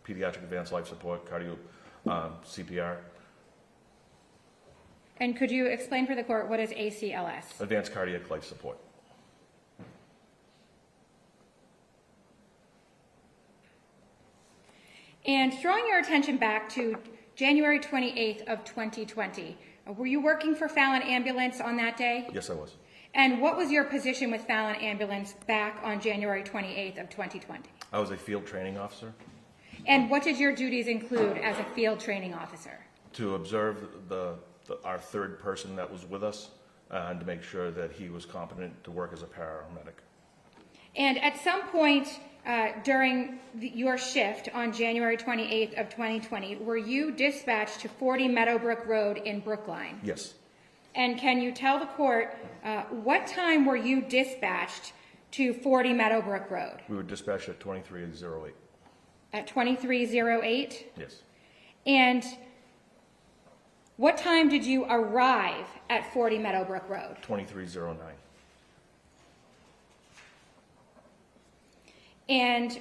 pediatric advanced life support, cardio, CPR. And could you explain for the court what is ACLS? Advanced cardiac life support. And drawing your attention back to January 28th of 2020, were you working for Fallon Ambulance on that day? Yes, I was. And what was your position with Fallon Ambulance back on January 28th of 2020? I was a field training officer And what did your duties include as a field training officer? to observe our third person that was with us and to make sure that he was competent to work as a paramedic. And at some point during your shift on January 28th of 2020, were you dispatched to 40 Meadowbrook Road in Brookline? Yes, And can you tell the court what time were you dispatched to 40 Meadowbrook Road? we were dispatched at 2308. At 2308? Yes, And what time did you arrive at 40 Meadowbrook Road? 2309. And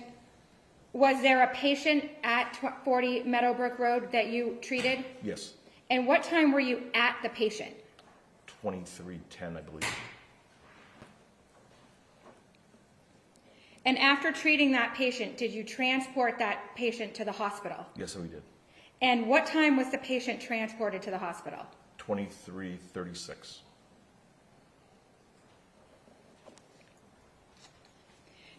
was there a patient at 40 Meadowbrook Road that you treated? Yes, And what time were you at the patient? 2310, I believe. And after treating that patient, did you transport that patient to the hospital? Yes, we did. And what time was the patient transported to the hospital? 2336.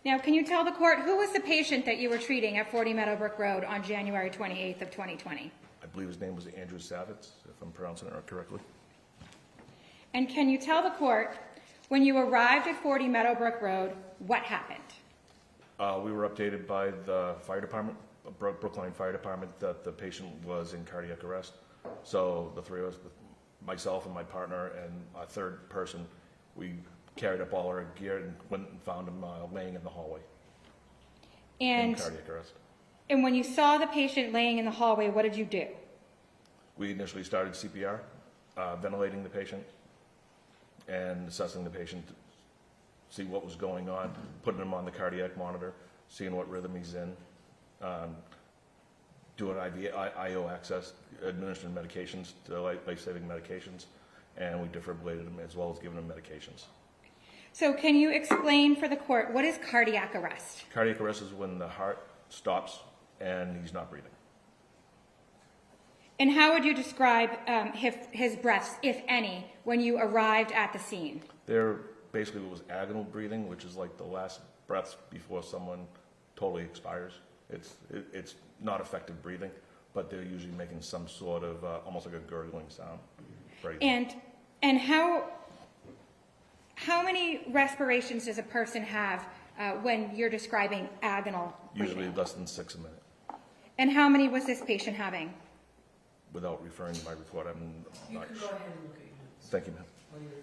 Now, can you tell the court who was the patient that you were treating at 40 Meadowbrook Road on January 28th of 2020? I believe his name was Andrew Savitz, if I'm pronouncing it correctly. And can you tell the court, when you arrived at 40 Meadowbrook Road, what happened? We were updated by the fire department, Brookline Fire Department, that the patient was in cardiac arrest. So the three of us, myself and my partner and a third person, we carried up all our gear and went and found him laying in the hallway in cardiac arrest. And when you saw the patient laying in the hallway, what did you do? We initially started CPR, ventilating the patient and assessing the patient to see what was going on, putting him on the cardiac monitor, seeing what rhythm he's in, doing IO access, administering medications, life-saving medications, and we defibrillated him as well as giving him medications. So can you explain for the court, what is cardiac arrest? Cardiac arrest is when the heart stops and he's not breathing. And how would you describe his breaths, if any, when you arrived at the scene? There basically was agonal breathing, which is like the last breaths before someone totally expires. It's not effective breathing, but they're usually making some sort of almost like a gurgling sound. And how How many respirations does a person have when you're describing agonal breathing? Usually less than 6 a minute. And how many was this patient having? Without referring to my report, I'm You not can go sure. ahead and look at your notes. Thank you, ma'am. While you're-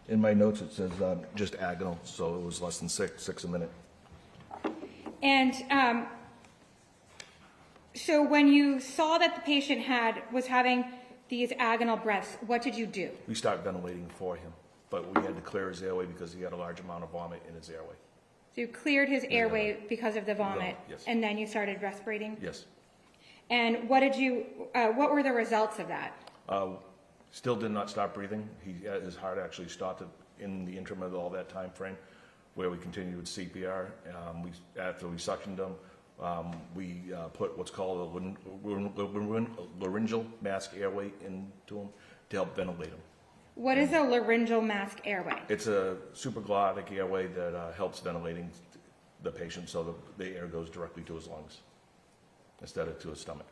In my notes, it says just agonal, so it was less than six a minute. And so when you saw that the patient was having these agonal breaths, what did you do? We started ventilating for him, but we had to clear his airway because he had a large amount of vomit in his airway. So you cleared his airway because of the vomit, Yes. and then you started respirating? Yes. And what were the results of that? Still did not stop breathing. His heart actually stopped in the interim of all that time frame, where we continued with CPR. After we suctioned him, we put what's called a laryngeal mask airway into him to help ventilate him. What is a laryngeal mask airway? It's a supraglottic airway that helps ventilating the patient so the air goes directly to his lungs instead of to his stomach.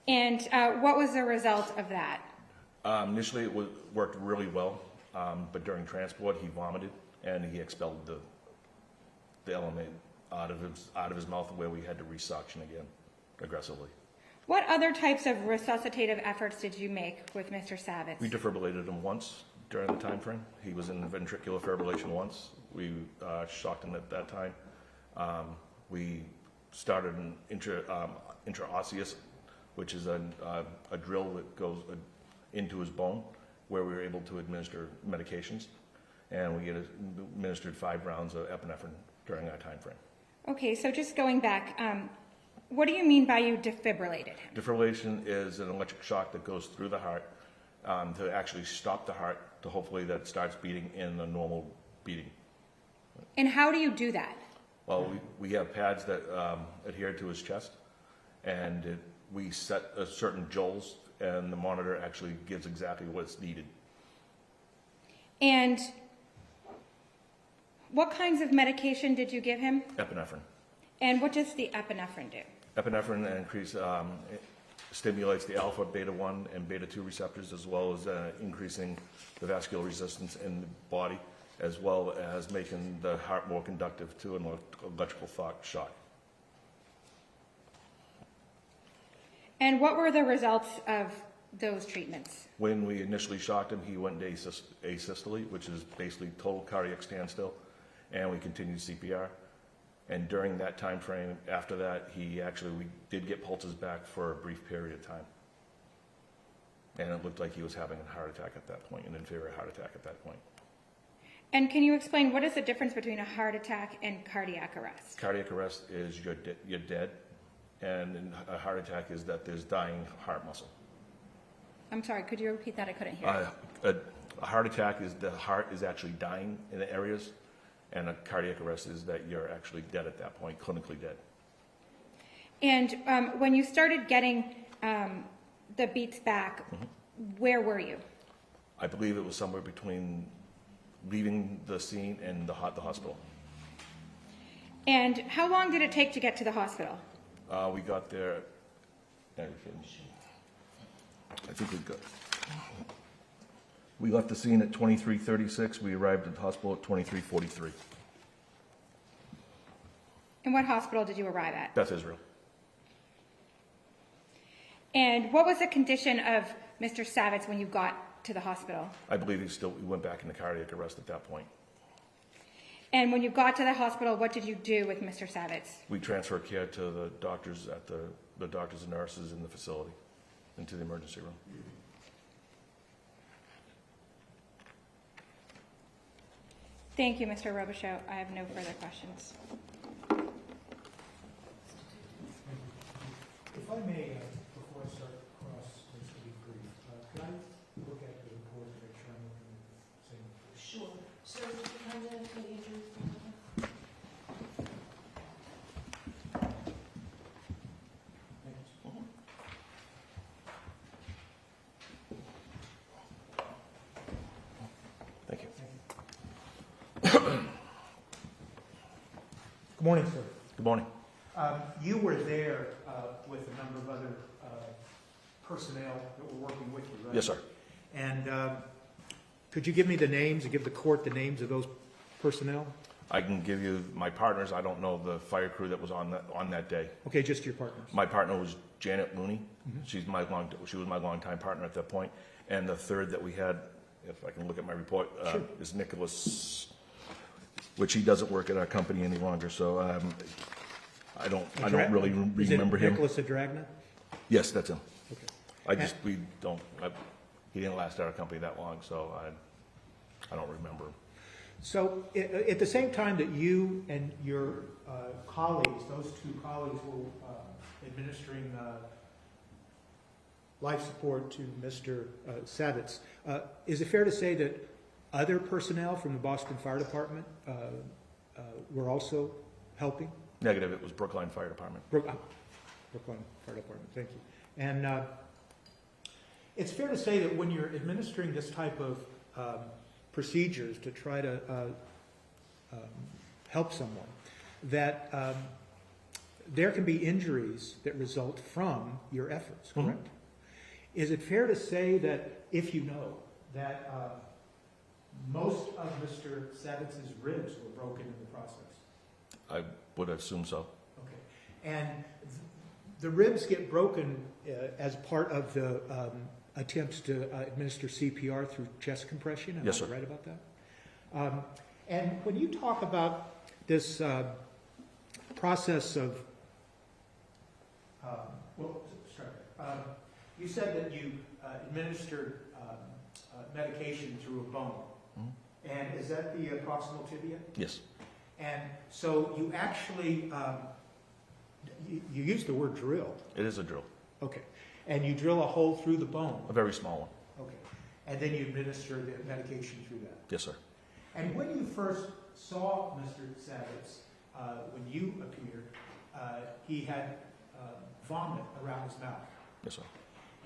And what was the result of that? Initially, it worked really well, but during transport, he vomited and he expelled the element out of his mouth, where we had to resuction again aggressively. What other types of resuscitative efforts did you make with Mr. Savitz? We defibrillated him once during the time frame. He was in ventricular fibrillation once. We shocked him at that time. We started an intraosseous, which is a drill that goes into his bone, where we were able to administer medications, and we administered 5 rounds of epinephrine during that time frame. Okay, so just going back, what do you mean by you defibrillated him? Defibrillation is an electric shock that goes through the heart to actually stop the heart, to hopefully that starts beating in a normal beating. And how do you do that? Well, we have pads that adhere to his chest, and we set a certain joules, and the monitor actually gives exactly what's needed. And what kinds of medication did you give him? Epinephrine. And what does the epinephrine do? Epinephrine stimulates the alpha, beta 1, and beta 2 receptors, as well as increasing the vascular resistance in the body, as well as making the heart more conductive to an electrical shock. And what were the results of those treatments? When we initially shocked him, he went into asystole, which is basically total cardiac standstill, and we continued CPR. And during that time frame, after that, we did get pulses back for a brief period of time. And it looked like he was having a heart attack at that point, an inferior heart attack at that point. And can you explain what is the difference between a heart attack and cardiac arrest? Cardiac arrest is you're dead, and a heart attack is that there's dying heart muscle. I'm sorry, could you repeat that? I couldn't hear. A heart attack is the heart is actually dying in the areas, and a cardiac arrest is that you're actually dead at that point, clinically dead. And when you started getting the beats back, where were you? I believe it was somewhere between leaving the scene and the hospital. And how long did it take to get to the hospital? We got there, I think we left the scene at 23:36. We arrived at the hospital at 23:43. And what hospital did you arrive at? Beth Israel. And what was the condition of Mr. Savitz when you got to the hospital? I believe he went back into cardiac arrest at that point. And when you got to the hospital, what did you do with Mr. Savitz? We transferred care to the doctors the doctors and nurses in the facility, into the emergency room. Thank you, Mr. Robichaud. I have no further questions. If I may, before I start across, just to be brief, can I look at the report to make sure I'm looking at the same? Sure. Good morning, sir. Good morning. You were there with a number of other personnel that were working with you, right? Yes, sir. And could you give me the names and give the court the names of those personnel? I can give you my partners. I don't know the fire crew that was on that day. Okay, just your partners. My partner was Janet Looney. She was my longtime partner at that point. And the third that we had, if I can look at my report, Sure. is Nicholas, which he doesn't work at our company any longer. So I don't really remember Is it him. Nicholas Adragna? Yes, that's him. Okay. He didn't last at our company that long, so I don't remember him. So at the same time that you and your colleagues, those two colleagues were administering life support to Mr. Savitz, is it fair to say that other personnel from the Boston Fire Department were also helping? Negative, it was Brookline Fire Department. Brookline Fire Department, thank you. And it's fair to say that when you're administering this type of procedures to try to help someone, that there can be injuries that result from your efforts, correct? Mm-hmm. Is it fair to say that, if you know, that most of Mr. Savitz's ribs were broken in the process? I would assume so. Okay. And the ribs get broken as part of the attempts to administer CPR through chest compression. Am Yes, I sir. right about that? And when you talk about this process of, you said that you administered medication through a bone. Mhm. And is that the proximal tibia? Yes. And so you actually, you used the word drill. It is a drill, Okay. And you drill a hole through the bone. a very small one. Okay. And then you administer the medication through that. Yes, sir. And when you first saw Mr. Savitz, when you appeared, he had vomit around his mouth. Yes, sir.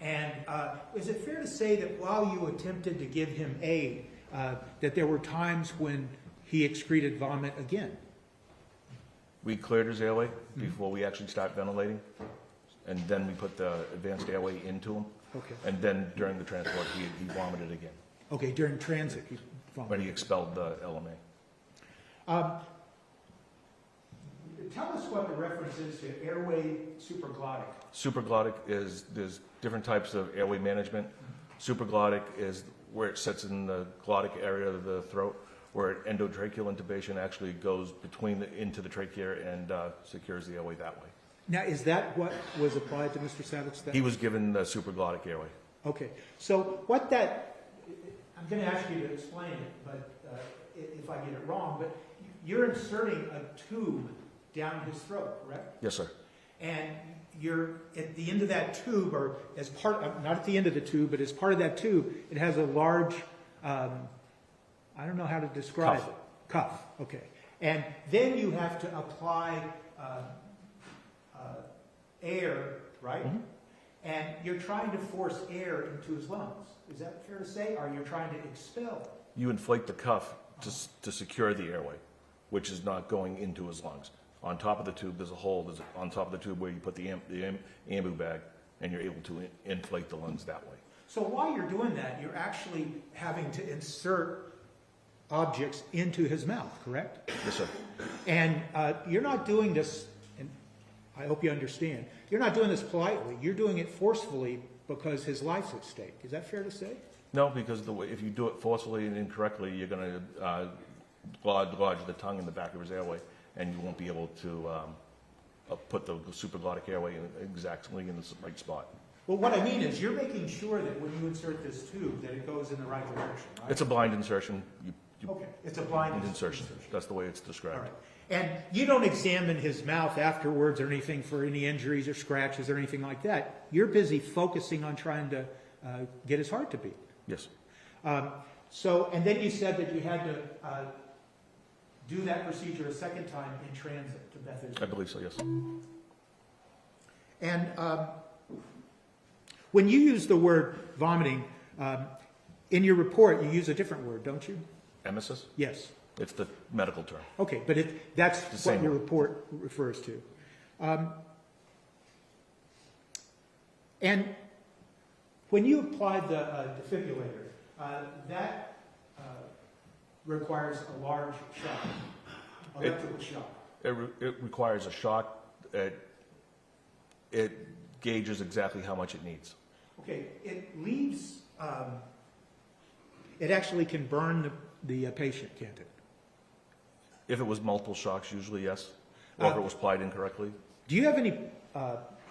And is it fair to say that while you attempted to give him aid, that there were times when he excreted vomit again? We cleared his airway before we actually start ventilating, and then we put the advanced airway into him. Okay. And then during the transport, he vomited again, Okay, during transit, he when vomited. he expelled the LMA. Tell us what the reference is to airway supraglottic. Supraglottic is, there's different types of airway management. Supraglottic is where it sits in the glottic area of the throat, where endotracheal intubation actually goes into the trachea and secures the airway that way. Now, is that what was applied to Mr. Savitz then? He was given the supraglottic airway. Okay, so what that, I'm going to ask you to explain it, but if I get it wrong, but you're inserting a tube down his throat, correct? Yes, sir. And you're at the end of that tube, or as part of, not at the end of the tube, but as part of that tube, it has a large, I don't know how to describe Cuff. it. Cuff, okay. And then you have to apply air, right? Mhm. And you're trying to force air into his lungs. Is that fair to say? Or you're trying to expel? You inflate the cuff to secure the airway, which is not going into his lungs. On top of the tube, there's a hole on top of the tube where you put the ambu bag, and you're able to inflate the lungs that way. So while you're doing that, you're actually having to insert objects into his mouth, correct? Yes, sir. And you're not doing this, and I hope you understand, you're not doing this politely. You're doing it forcefully because his life's at stake. Is that fair to say? No, because if you do it forcefully and incorrectly, you're going to lodge the tongue in the back of his airway, and you won't be able to put the supraglottic airway exactly in the right spot. Well, what I mean is you're making sure that when you insert this tube that it goes in the right direction, right? It's a blind insertion. Okay, it's a blind Insertion. That's the way it's described. All right. And you don't examine his mouth afterwards or anything for any injuries or scratches or anything like that. You're busy focusing on trying to get his heart to beat. Yes. And then you said that you had to do that procedure a second time in transit to Bethesda. I believe so, yes. And when you use the word vomiting, in your report you use a different word, don't you? Emesis? Yes. It's the medical term. Okay, but that's the what same your one. report refers to. And when you apply the defibrillator, that requires a large shock, electrical shock. It requires a shock. It gauges exactly how much it needs. Okay, it leaves, it actually can burn the patient, can't it? If it was multiple shocks, usually yes. Or if it was applied incorrectly. Do you have any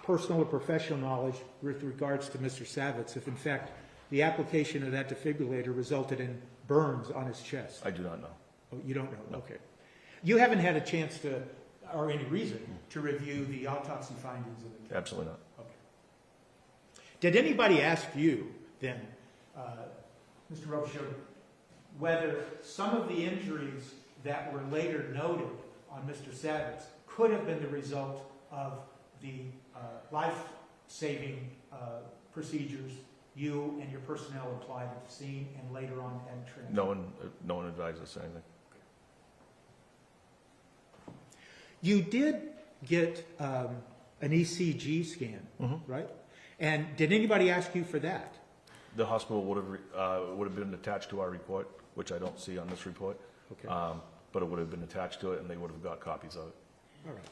personal or professional knowledge with regards to Mr. Savitz, if in fact the application of that defibrillator resulted in burns on his chest? I do not know. Oh, you don't know? No. Okay. You haven't had a chance to, or any reason, to review the autopsy findings of the case? Absolutely not. Okay. Did anybody ask you then, Mr. Robichaud, whether some of the injuries that were later noted on Mr. Savitz could have been the result of the life-saving procedures you and your personnel applied at the scene and later on at transport? No one advised us anything. You did get an ECG scan, right? And did anybody ask you for that? The hospital would have been attached to our report, which I don't see on this report. Okay. But it would have been attached to it, and they would have got copies of it. All right.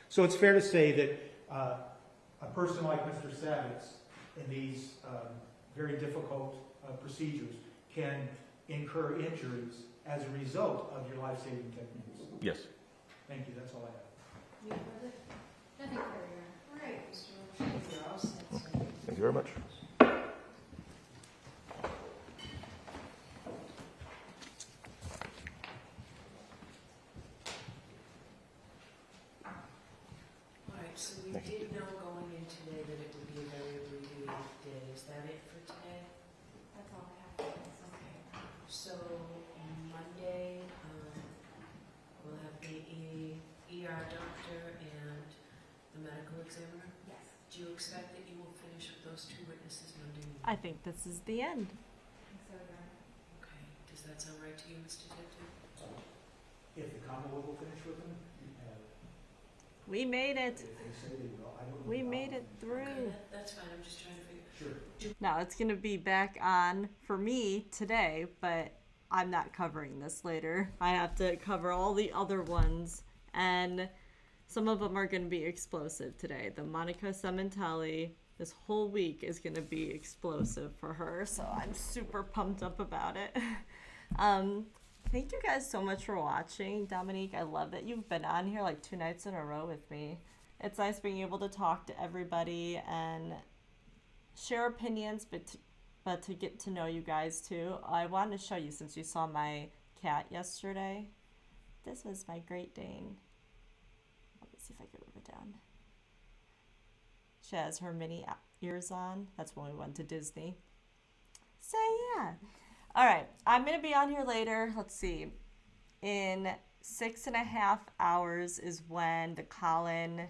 So it's fair to say that a person like Mr. Savitz in these very difficult procedures can incur injuries as a result of your life-saving techniques. Yes. Thank you. That's all I have. You have it? Nothing further. All right, Mr. Robichaud, you're all set, sir. Thank you very much. All right, so we did know going in today that it would be a very abbreviated day. Is that it for today? That's all I have. Okay. So Monday, we'll have the ER doctor and the medical examiner? Yes. Do you expect that you will finish with those two witnesses Monday morning? I think this is the end. Okay. Does that sound right to you, Mr. Tipton? If the Commonwealth will finish with them, We made it. if they say they will, I don't know. We made it through. Okay, that's fine. I'm just trying to figure. Sure. Now it's gonna be back on for me today, but I'm not covering this later. I have to cover all the other ones, and some of them are gonna be explosive today. The Monica Sementelli, this whole week is gonna be explosive for her, so I'm super pumped up about it. Thank you guys so much for watching. Dominique, I love that you've been on here like 2 nights in a row with me. It's nice being able to talk to everybody and share opinions, but to get to know you guys too. I wanted to show you, since you saw my cat yesterday. This was my Great Dane. Let me see if I can move it down. She has her mini ears on. That's when we went to Disney. So yeah. All right, I'm gonna be on here later. Let's see. In 6.5 hours is when the Colin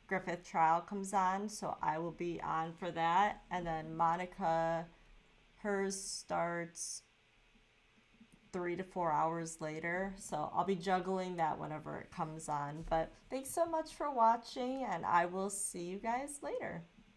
Griffith trial comes on, so I will be on for that. And then Monica, hers starts 3 to 4 hours later, so I'll be juggling that whenever it comes on. But thanks so much for watching, and I will see you guys later.